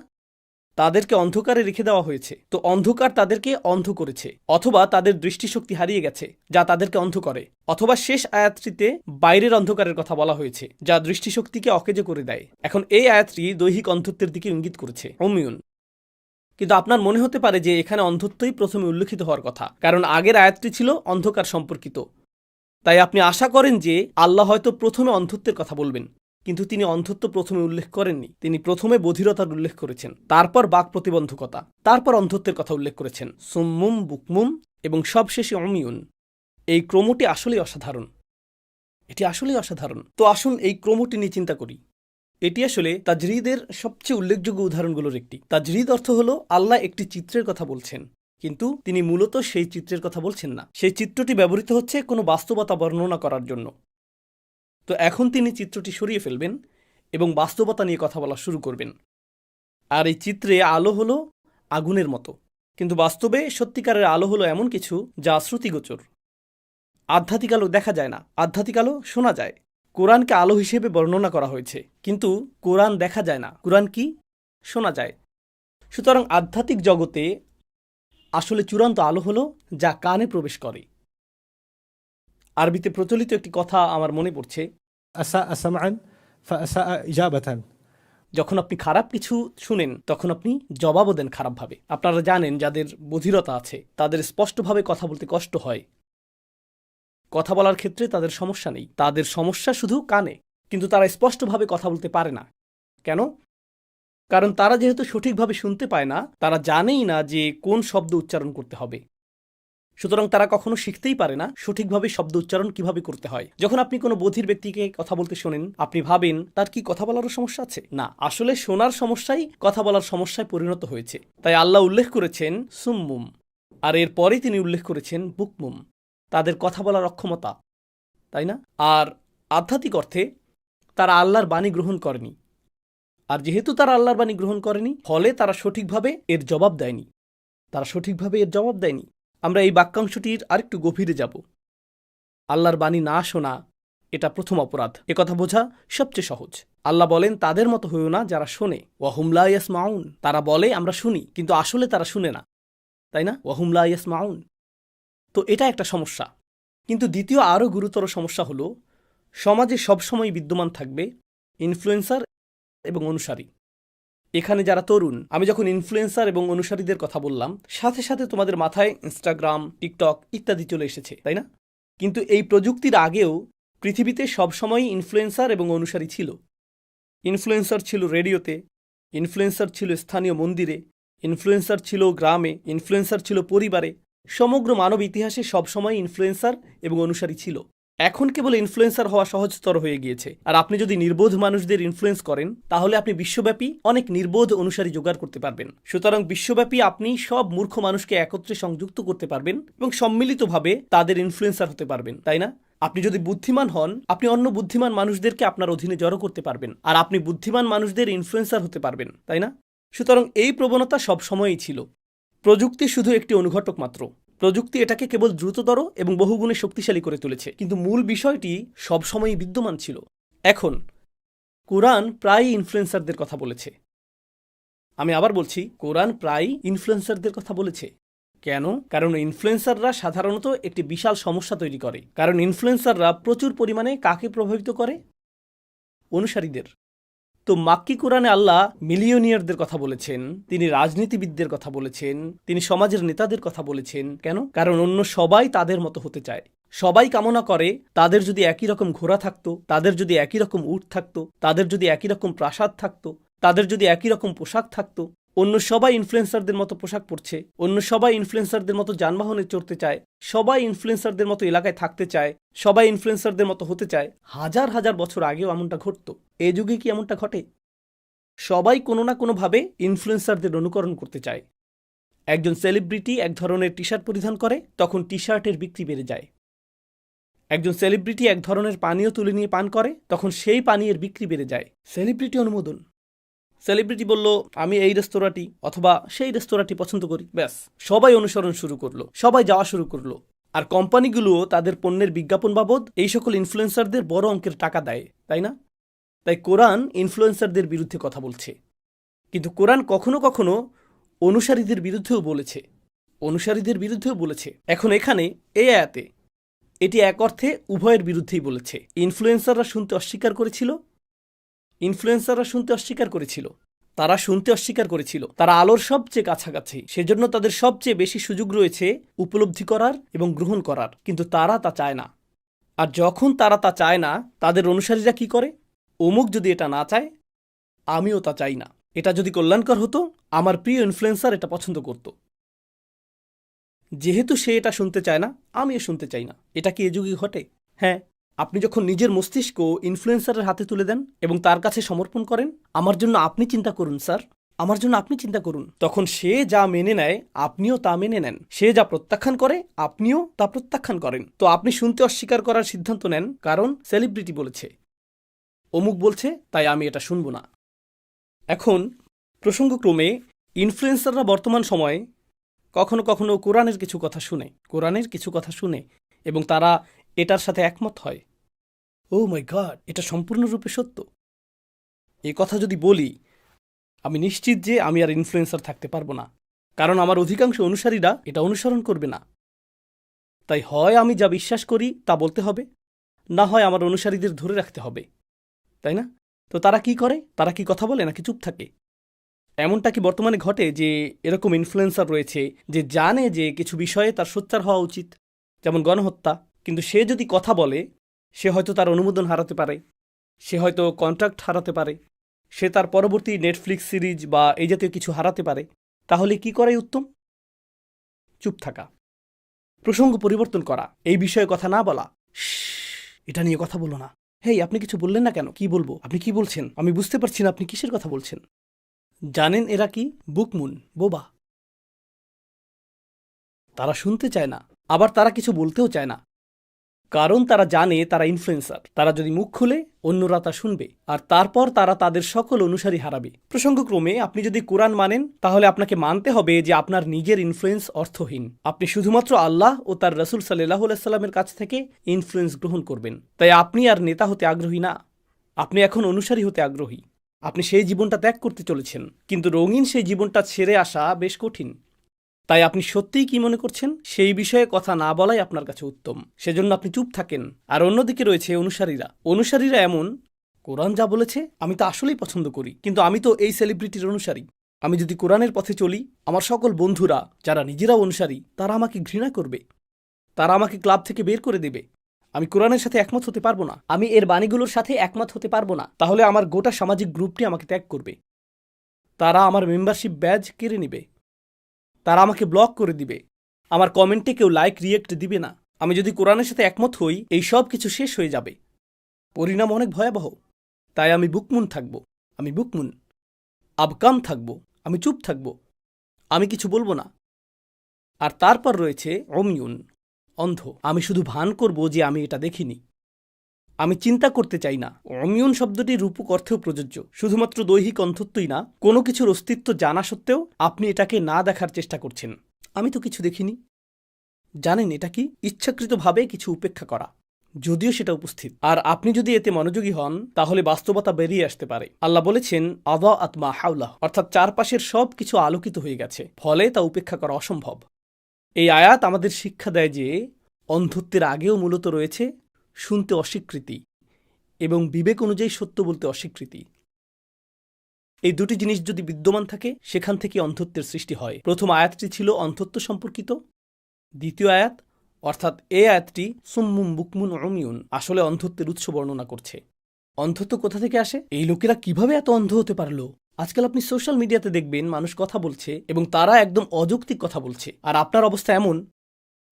তাদেরকে অন্ধকারে রেখে দেওয়া হয়েছে, তো অন্ধকার তাদেরকে অন্ধ করেছে, অথবা তাদের দৃষ্টিশক্তি হারিয়ে গেছে যা তাদেরকে অন্ধ করে, অথবা শেষ আয়াতটিতে বাইরের অন্ধকারের কথা বলা হয়েছে যা দৃষ্টিশক্তিকে অকেজো করে দেয়। এখন এই আয়াতটি দৈহিক অন্ধত্বের দিকে ইঙ্গিত করেছে, উমিয়ুন। কিন্তু আপনার মনে হতে পারে যে এখানে অন্ধত্বই প্রথমে উল্লেখিত হওয়ার কথা, কারণ আগের আয়াতটি ছিল অন্ধকার সম্পর্কিত। তাই আপনি আশা করেন যে আল্লাহ হয়তো প্রথমে অন্ধত্বের কথা বলবেন, কিন্তু তিনি অন্ধত্ব প্রথমে উল্লেখ করেননি। তিনি প্রথমে বধিরতার উল্লেখ করেছেন, তারপর বাক প্রতিবন্ধকতা, তারপর অন্ধত্বের কথা উল্লেখ করেছেন, সুম্মুম বুকমুম এবং সবশেষে অমিয়ুন। এই ক্রমটি আসলেই অসাধারণ, এটি আসলেই অসাধারণ। তো আসুন এই ক্রমটি নিয়ে চিন্তা করি। এটি আসলে তাজরিদের সবচেয়ে উল্লেখযোগ্য উদাহরণগুলোর একটি। তাজরিদ অর্থ হলো আল্লাহ একটি চিত্রের কথা বলছেন, কিন্তু তিনি মূলত সেই চিত্রের কথা বলছেন না। সেই চিত্রটি ব্যবহৃত হচ্ছে কোনো বাস্তবতা বর্ণনা করার জন্য। তো এখন তিনি চিত্রটি সরিয়ে ফেলবেন এবং বাস্তবতা নিয়ে কথা বলা শুরু করবেন। আর এই চিত্রে আলো হলো আগুনের মতো, কিন্তু বাস্তবে সত্যিকারের আলো হলো এমন কিছু যা শ্রুতিগোচর। আধ্যাত্মিক আলো দেখা যায় না, আধ্যাত্মিক আলো শোনা যায়। কোরআনকে আলো হিসেবে বর্ণনা করা হয়েছে, কিন্তু কোরআন দেখা যায় না। কোরআন কি? শোনা যায়। সুতরাং আধ্যাত্মিক জগতে আসলে চূড়ান্ত আলো হলো যা কানে প্রবেশ করে। আরবিতে প্রচলিত একটি কথা আমার মনে পড়ছে, أساء سمعا فأساء إجابة. যখন আপনি খারাপ কিছু শুনেন তখন আপনি জবাবও দেন খারাপভাবে। আপনারা জানেন যাদের বধিরতা আছে তাদের স্পষ্টভাবে কথা বলতে কষ্ট হয়। কথা বলার ক্ষেত্রে তাদের সমস্যা নেই, তাদের সমস্যা শুধু কানে, কিন্তু তারা স্পষ্টভাবে কথা বলতে পারে না। কেন? কারণ তারা যেহেতু সঠিকভাবে শুনতে পায় না, তারা জানেই না যে কোন শব্দ উচ্চারণ করতে হবে। সুতরাং তারা কখনো শিখতেই পারে না সঠিকভাবে শব্দ উচ্চারণ কিভাবে করতে হয়। যখন আপনি কোনো বধির ব্যক্তিকে কথা বলতে শোনেন, আপনি ভাবেন তার কি কথা বলারও সমস্যা আছে? না, আসলে শোনার সমস্যাই কথা বলার সমস্যায় পরিণত হয়েছে। তাই আল্লাহ উল্লেখ করেছেন সুম্মুম, আর এরপরে তিনি উল্লেখ করেছেন বুকমুম, তাদের কথা বলার অক্ষমতা, তাই না? আর আধ্যাত্মিক অর্থে তারা আল্লাহর বাণী গ্রহণ করেনি। আর যেহেতু তারা আল্লাহর বাণী গ্রহণ করেনি, ফলে তারা সঠিকভাবে এর জবাব দেয়নি। আমরা এই বাক্যাংশটির আরেকটু গভীরে যাব। আল্লাহর বাণী না শোনা এটা প্রথম অপরাধ। একথা বোঝা সবচেয়ে সহজ। আল্লাহ বলেন তাদের মতো হইও না যারা শোনে, ওয়াহুম লা ইয়াসমাউন। তারা বলে আমরা শুনি, কিন্তু আসলে তারা শুনে না, তাই না? ওয়াহুম লা ইয়াসমাউন। তো এটা একটা সমস্যা। কিন্তু দ্বিতীয় আরও গুরুতর সমস্যা হলো, সমাজে সবসময় বিদ্যমান থাকবে ইনফ্লুয়েন্সার এবং অনুসারী। এখানে যারা তরুণ, আমি যখন ইনফ্লুয়েন্সার এবং অনুসারীদের কথা বললাম, সাথে সাথে তোমাদের মাথায় ইনস্টাগ্রাম, টিকটক ইত্যাদি চলে এসেছে, তাই না? কিন্তু এই প্রযুক্তির আগেও পৃথিবীতে সবসময়ই ইনফ্লুয়েন্সার এবং অনুসারী ছিল। ইনফ্লুয়েন্সার ছিল রেডিওতে, ইনফ্লুয়েন্সার ছিল স্থানীয় মন্দিরে, ইনফ্লুয়েন্সার ছিল গ্রামে, ইনফ্লুয়েন্সার ছিল পরিবারে। সমগ্র মানব ইতিহাসে সবসময় ইনফ্লুয়েন্সার এবং অনুসারী ছিল। এখন কেবল ইনফ্লুয়েন্সার হওয়া সহজতর হয়ে গিয়েছে। আর আপনি যদি নির্বোধ মানুষদের ইনফ্লুয়েন্স করেন, তাহলে আপনি বিশ্বব্যাপী অনেক নির্বোধ অনুসারী জোগাড় করতে পারবেন। সুতরাং বিশ্বব্যাপী আপনি সব মূর্খ মানুষকে একত্রে সংযুক্ত করতে পারবেন এবং সম্মিলিতভাবে তাদের ইনফ্লুয়েন্সার হতে পারবেন, তাই না? আপনি যদি বুদ্ধিমান হন, আপনি অন্য বুদ্ধিমান মানুষদেরকে আপনার অধীনে জড়ো করতে পারবেন, আর আপনি বুদ্ধিমান মানুষদের ইনফ্লুয়েন্সার হতে পারবেন, তাই না? সুতরাং এই প্রবণতা সবসময়ই ছিল। প্রযুক্তি শুধু একটি অনুঘটক মাত্র। প্রযুক্তি এটাকে কেবল দ্রুততর এবং বহুগুণে শক্তিশালী করে তুলেছে, কিন্তু মূল বিষয়টি সবসময়ই বিদ্যমান ছিল। এখন কোরআন প্রায়ই ইনফ্লুয়েন্সারদের কথা বলেছে। আমি আবার বলছি, কোরআন প্রায়ই ইনফ্লুয়েন্সারদের কথা বলেছে। কেন? কারণ ইনফ্লুয়েন্সাররা সাধারণত একটি বিশাল সমস্যা তৈরি করে। কারণ ইনফ্লুয়েন্সাররা প্রচুর পরিমাণে কাকে প্রভাবিত করে? অনুসারীদের। তো মাক্কি কোরআনে আল্লাহ মিলিয়নিয়ারদের কথা বলেছেন, তিনি রাজনীতিবিদদের কথা বলেছেন, তিনি সমাজের নেতাদের কথা বলেছেন। কেন? কারণ অন্য সবাই তাদের মতো হতে চায়। সবাই কামনা করে তাদের যদি একই রকম ঘোড়া থাকতো, তাদের যদি একই রকম উট থাকতো, তাদের যদি একই রকম প্রাসাদ থাকতো, তাদের যদি একই রকম পোশাক থাকতো। অন্য সবাই ইনফ্লুয়েন্সারদের মতো পোশাক পরছে, অন্য সবাই ইনফ্লুয়েন্সারদের মতো যানবাহনে চড়তে চায়, সবাই ইনফ্লুয়েন্সারদের মতো এলাকায় থাকতে চায়, সবাই ইনফ্লুয়েন্সারদের মতো হতে চায়। হাজার হাজার বছর আগেও এমনটা ঘটতো। এই যুগে কি এমনটা ঘটে? সবাই কোনো না কোনোভাবে ইনফ্লুয়েন্সারদের অনুকরণ করতে চায়। একজন সেলিব্রিটি এক ধরনের টি শার্ট পরিধান করে, তখন টি শার্টের বিক্রি বেড়ে যায়। একজন সেলিব্রিটি এক ধরনের পানীয় তুলে নিয়ে পান করে, তখন সেই পানীয়ের বিক্রি বেড়ে যায়। সেলিব্রিটি অনুমোদন। সেলিব্রিটি বলল আমি এই রেস্তোরাঁটি অথবা সেই রেস্তোরাঁটি পছন্দ করি, ব্যাস সবাই অনুসরণ শুরু করলো, সবাই যাওয়া শুরু করলো। আর কোম্পানিগুলোও তাদের পণ্যের বিজ্ঞাপন বাবদ এই সকল ইনফ্লুয়েন্সারদের বড় অঙ্কের টাকা দেয়, তাই না? তাই কোরআন ইনফ্লুয়েন্সারদের বিরুদ্ধে কথা বলছে। কিন্তু কোরআন কখনো কখনো অনুসারীদের বিরুদ্ধেও বলেছে। এখন এখানে এই আয়াতে এটি এক অর্থে উভয়ের বিরুদ্ধেই বলেছে। ইনফ্লুয়েন্সাররা শুনতে অস্বীকার করেছিল, তারা শুনতে অস্বীকার করেছিল, তারা আলোর সবচেয়ে কাছাকাছি, সেজন্য তাদের সবচেয়ে বেশি সুযোগ রয়েছে উপলব্ধি করার এবং গ্রহণ করার, কিন্তু তারা তা চায় না। আর যখন তারা তা চায় না, তাদের অনুসারীরা কি করে? অমুক যদি এটা না চায়, আমিও তা চাই না। এটা যদি কল্যাণকর হতো, আমার প্রিয় ইনফ্লুয়েন্সার এটা পছন্দ করত। যেহেতু সে এটা শুনতে চায় না, আমিও শুনতে চাই না। এটা কি এ যুগে ঘটে? হ্যাঁ, আপনি যখন নিজের মস্তিষ্ক ইনফ্লুয়েন্সারের হাতে তুলে দেন এবং তার কাছে সমর্পণ করেন, আমার জন্য আপনি চিন্তা করুন স্যার, আমার জন্য আপনি চিন্তা করুন, তখন সে যা মেনে নেয় আপনিও তা মেনে নেন, সে যা প্রত্যাখ্যান করে আপনিও তা প্রত্যাখ্যান করেন। তো আপনি শুনতে অস্বীকার করার সিদ্ধান্ত নেন কারণ সেলিব্রিটি বলেছে, অমুক বলছে, তাই আমি এটা শুনব না। এখন প্রসঙ্গক্রমে ইনফ্লুয়েন্সাররা বর্তমান সময়ে কখনো কখনো কোরআনের কিছু কথা শুনে এবং তারা এটার সাথে একমত হয়। ও মাই গড, এটা সম্পূর্ণরূপে সত্য। এই কথা যদি বলি, আমি নিশ্চিত যে আমি আর ইনফ্লুয়েন্সার থাকতে পারবো না, কারণ আমার অধিকাংশ অনুসারীরা এটা অনুসরণ করবে না। তাই হয় আমি যা বিশ্বাস করি তা বলতে হবে, না হয় আমার অনুসারীদের ধরে রাখতে হবে, তাই না? তো তারা কি করে? তারা কি কথা বলে নাকি চুপ থাকে? এমনটা কি বর্তমানে ঘটে যে এরকম ইনফ্লুয়েন্সার রয়েছে যে জানে যে কিছু বিষয়ে তার সোচ্চার হওয়া উচিত, যেমন গণহত্যা, কিন্তু সে যদি কথা বলে, সে হয়তো তার অনুমোদন হারাতে পারে, সে হয়তো কন্ট্রাক্ট হারাতে পারে, সে তার পরবর্তী নেটফ্লিক্স সিরিজ বা এই জাতীয় কিছু হারাতে পারে। তাহলে কি করাই উত্তম? চুপ থাকা, প্রসঙ্গ পরিবর্তন করা, এই বিষয়ে কথা না বলা। এটা নিয়ে কথা বলো না। হেই, আপনি কিছু বললেন না কেন? কি বলবো? আপনি কি বলছেন? আমি বুঝতে পারছি না আপনি কিসের কথা বলছেন। জানেন এরা কি? বুকমুন, বোবা। তারা শুনতে চায় না, আবার তারা কিছু বলতেও চায় না, কারণ তারা জানে তারা ইনফ্লুয়েন্সার। তারা যদি মুখ খুলে, অন্যরা তা শুনবে, আর তারপর তারা তাদের সকল অনুসারী হারাবে। প্রসঙ্গক্রমে আপনি যদি কোরআন মানেন, তাহলে আপনাকে মানতে হবে যে আপনার নিজের ইনফ্লুয়েন্স অর্থহীন। আপনি শুধুমাত্র আল্লাহ ও তার রাসূল সাল্লাল্লাহু আলাইহি সাল্লামের কাছ থেকে ইনফ্লুয়েন্স গ্রহণ করবেন। তাই আপনি আর নেতা হতে আগ্রহী না, আপনি এখন অনুসারী হতে আগ্রহী। আপনি সেই জীবনটা ত্যাগ করতে চলেছেন, কিন্তু রঙিন সেই জীবনটা ছেড়ে আসা বেশ কঠিন। তাই আপনি সত্যিই কি মনে করছেন, সেই বিষয়ে কথা না বলাই আপনার কাছে উত্তম। সেজন্য আপনি চুপ থাকেন। আর অন্যদিকে রয়েছে অনুসারীরা এমন, কোরআন যা বলেছে আমি তা আসলেই পছন্দ করি, কিন্তু আমি তো এই সেলিব্রিটির অনুসারী। আমি যদি কোরআনের পথে চলি, আমার সকল বন্ধুরা যারা নিজেরাও অনুসারী, তারা আমাকে ঘৃণা করবে, তারা আমাকে ক্লাব থেকে বের করে দেবে। আমি কোরআনের সাথে একমত হতে পারবো না, আমি এর বাণীগুলোর সাথে একমত হতে পারবো না। তাহলে আমার গোটা সামাজিক গ্রুপটি আমাকে ত্যাগ করবে, তারা আমার মেম্বারশিপ ব্যাজ কেড়ে নেবে, তারা আমাকে ব্লক করে দিবে, আমার কমেন্টে কেউ লাইক রিয়েক্ট দিবে না। আমি যদি কোরআনের সাথে একমত হই, এই সব কিছু শেষ হয়ে যাবে, পরিণাম অনেক ভয়াবহ। তাই আমি বুকমুন থাকব, আবকাম থাকব, আমি চুপ থাকব, আমি কিছু বলবো না। আর তারপর রয়েছে অমিউন, অন্ধ। আমি শুধু ভান করব যে আমি এটা দেখিনি, আমি চিন্তা করতে চাই না। অমিউন শব্দটি রূপক অর্থেও প্রযোজ্য, শুধুমাত্র দৈহিক অন্ধত্বই না, কোনো কিছুর অস্তিত্ব জানা সত্ত্বেও আপনি এটাকে না দেখার চেষ্টা করছেন। আমি তো কিছু দেখিনি। জানেন এটা কি? ইচ্ছাকৃতভাবে কিছু উপেক্ষা করা, যদিও সেটা উপস্থিত। আর আপনি যদি এতে মনোযোগী হন, তাহলে বাস্তবতা বেরিয়ে আসতে পারে। আল্লাহ বলেছেন আদা আতমা হাউলাহ, অর্থাৎ চারপাশের সব কিছু আলোকিত হয়ে গেছে, ফলে তা উপেক্ষা করা অসম্ভব। এই আয়াত আমাদের শিক্ষা দেয় যে অন্ধত্বের আগেও মূলত রয়েছে শুনতে অস্বীকৃতি এবং বিবেক অনুযায়ী সত্য বলতে অস্বীকৃতি। এই দুটি জিনিস যদি বিদ্যমান থাকে, সেখান থেকে অন্ধত্বের সৃষ্টি হয়। প্রথম আয়াতটি ছিল অন্ধত্ব সম্পর্কিত, দ্বিতীয় আয়াত অর্থাৎ এই আয়াতটি সুম্মুম বুকমুন উমিউন আসলে অন্ধত্বের উৎস বর্ণনা করছে। অন্ধত্ব কোথা থেকে আসে? এই লোকেরা কিভাবে এত অন্ধ হতে পারলো? আজকাল আপনি সোশ্যাল মিডিয়াতে দেখবেন মানুষ কথা বলছে এবং তারা একদম অযৌক্তিক কথা বলছে, আর আপনার অবস্থা এমন,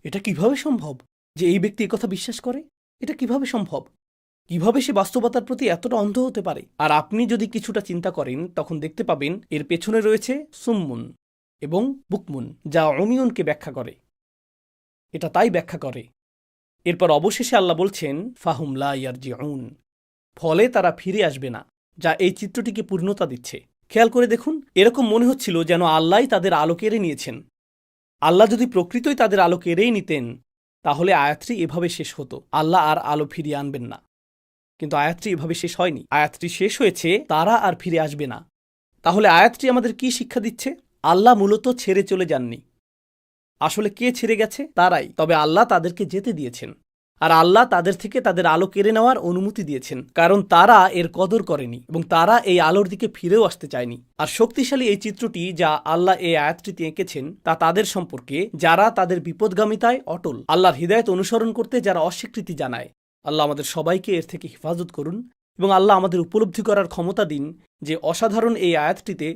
এটা কিভাবে সম্ভব যে এই ব্যক্তি কথা বিশ্বাস করে? এটা কিভাবে সম্ভব? কিভাবে সে বাস্তবতার প্রতি এতটা অন্ধ হতে পারে? আর আপনি যদি কিছুটা চিন্তা করেন, তখন দেখতে পাবেন এর পেছনে রয়েছে সুম্মুন এবং বুকমুন, যা অমিউনকে ব্যাখ্যা করে। এটা তাই ব্যাখ্যা করে। এরপর অবশেষে আল্লাহ বলছেন ফাহুম লা ইয়ারজিউন, ফলে তারা ফিরে আসবে না, যা এই চিত্রটিকে পূর্ণতা দিচ্ছে। খেয়াল করে দেখুন, এরকম মনে হচ্ছিল যেন আল্লাহই তাদের আলো কেড়ে নিয়েছেন। আল্লাহ যদি প্রকৃতই তাদের আলো কেড়েই নিতেন, তাহলে আয়াতটি এভাবে শেষ হতো, আল্লাহ আর আলো ফিরিয়ে আনবেন না। কিন্তু আয়াতটি এভাবে শেষ হয়নি। আয়াতটি শেষ হয়েছে তারা আর ফিরে আসবে না, তাহলে আয়াতটি আমাদের কি শিক্ষা দিচ্ছে? আল্লাহ মূলত ছেড়ে চলে যাননি। আসলে কে ছেড়ে গেছে? তারাই। তবে আল্লাহ তাদেরকে যেতে দিয়েছেন, আর আল্লাহ তাদের থেকে তাদের আলো কেড়ে নেওয়ার অনুমতি দিয়েছেন, কারণ তারা এর কদর করেনি এবং তারা এই আলোর দিকে ফিরেও আসতে চায়নি। আর শক্তিশালী এই চিত্রটি যা আল্লাহ এই আয়াতটিতে এঁকেছেন তা তাদের সম্পর্কে যারা তাদের বিপদগামিতায় অটল, আল্লাহর হিদায়াত অনুসরণ করতে যারা অস্বীকৃতি জানায়। আল্লাহ আমাদের সবাইকে এর থেকে হেফাজত করুন এবং আল্লাহ আমাদের উপলব্ধি করার ক্ষমতা দিন যে অসাধারণ এই আয়াতটিতে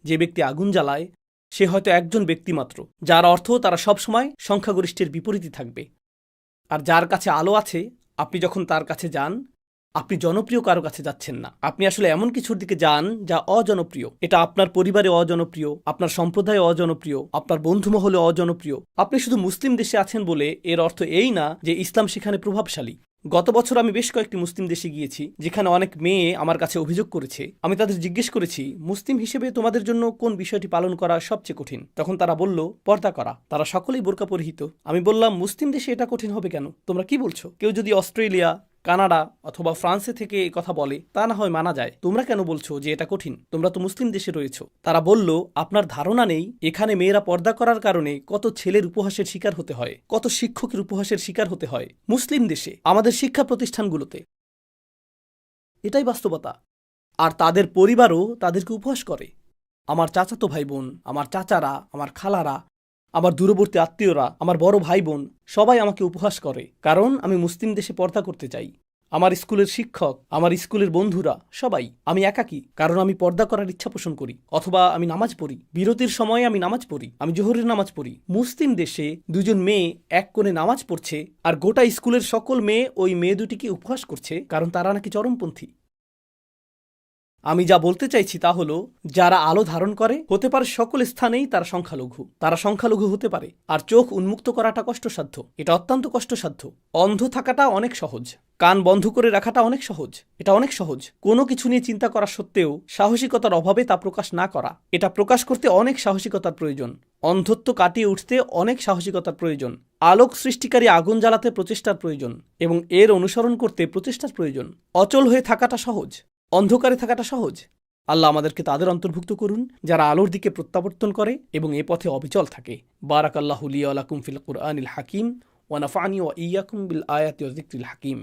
যে ব্যক্তি আগুন জ্বালায় সে হয়তো একজন ব্যক্তি মাত্র, যার অর্থ তারা সবসময় সংখ্যাগরিষ্ঠের বিপরীতে থাকবে। আর যার কাছে আলো আছে, আপনি যখন তার কাছে যান, আপনি জনপ্রিয় কারো কাছে যাচ্ছেন না, আপনি আসলে এমন কিছুর দিকে যান যা অজনপ্রিয়। এটা আপনার পরিবারে অজনপ্রিয়, আপনার সম্প্রদায়ে অজনপ্রিয়, আপনার বন্ধুমহলে অজনপ্রিয়। আপনি শুধু মুসলিম দেশে আছেন বলে এর অর্থ এই না যে ইসলাম সেখানে প্রভাবশালী। গত বছর আমি বেশ কয়েকটি মুসলিম দেশে গিয়েছি, যেখানে অনেক মেয়ে আমার কাছে অভিযোগ করেছে। আমি তাদের জিজ্ঞেস করেছি, মুসলিম হিসেবে তোমাদের জন্য কোন বিষয়টি পালন করা সবচেয়ে কঠিন? তখন তারা বলল, পর্দা করা। তারা সকলেই বোরকা পরিহিত। আমি বললাম, মুসলিম দেশে এটা কঠিন হবে কেন? তোমরা কি বলছো? কেউ যদি অস্ট্রেলিয়া, কানাডা অথবা ফ্রান্সে থেকে এই কথা বলে তা না হয় মানা যায়, তোমরা কেন বলছো যে এটা কঠিন? তোমরা তো মুসলিম দেশে রয়েছো। তারা বলল, আপনার ধারণা নেই এখানে মেয়েরা পর্দা করার কারণে কত ছেলের উপহাসের শিকার হতে হয়, কত শিক্ষকের উপহাসের শিকার হতে হয় মুসলিম দেশে, আমাদের শিক্ষা প্রতিষ্ঠানগুলোতে। এটাই বাস্তবতা। আর তাদের পরিবারও তাদেরকে উপহাস করে। আমার চাচাতো ভাই বোন, আমার চাচারা, আমার খালারা, আমার দূরবর্তী আত্মীয়রা, আমার বড় ভাই বোন সবাই আমাকে উপহাস করে, কারণ আমি মুসলিম দেশে পর্দা করতে চাই। আমার স্কুলের শিক্ষক, আমার স্কুলের বন্ধুরা সবাই। আমি একাকী, কারণ আমি পর্দা করার ইচ্ছা পোষণ করি, অথবা আমি নামাজ পড়ি, বিরতির সময়ে আমি নামাজ পড়ি, আমি জোহরের নামাজ পড়ি। মুসলিম দেশে দুজন মেয়ে এক কোণে নামাজ পড়ছে, আর গোটা স্কুলের সকল মেয়ে ওই মেয়ে দুটিকে উপহাস করছে, কারণ তারা নাকি চরমপন্থী। আমি যা বলতে চাইছি তা হলো, যারা আলো ধারণ করে হতে পারে সকল স্থানেই তারা সংখ্যালঘু, হতে পারে। আর চোখ উন্মুক্ত করাটা কষ্টসাধ্য, এটা অত্যন্ত কষ্টসাধ্য। অন্ধ থাকাটা অনেক সহজ, কান বন্ধ করে রাখাটা অনেক সহজ, এটা অনেক সহজ। কোনো কিছু নিয়ে চিন্তা করা সত্ত্বেও সাহসিকতার অভাবে তা প্রকাশ না করা, এটা প্রকাশ করতে অনেক সাহসিকতার প্রয়োজন। অন্ধত্ব কাটিয়ে উঠতে অনেক সাহসিকতার প্রয়োজন। আলোক সৃষ্টিকারী আগুন জ্বালাতে প্রচেষ্টার প্রয়োজন, এবং এর অনুসরণ করতে প্রচেষ্টার প্রয়োজন। অচল হয়ে থাকাটা সহজ, অন্ধকারে থাকাটা সহজ। আল্লাহ আমাদেরকে তাদের অন্তর্ভুক্ত করুন যারা আলোর দিকে প্রত্যাবর্তন করে এবং এ পথে অবিচল থাকে। বারাকাল্লাহু লি ওয়া লাকুম ফিল কুরআনিল হাকিম ওয়া নাফা'নি ওয়া ইয়্যাকুম বিল আয়াতি ওয়া যিকরিল হাকিম।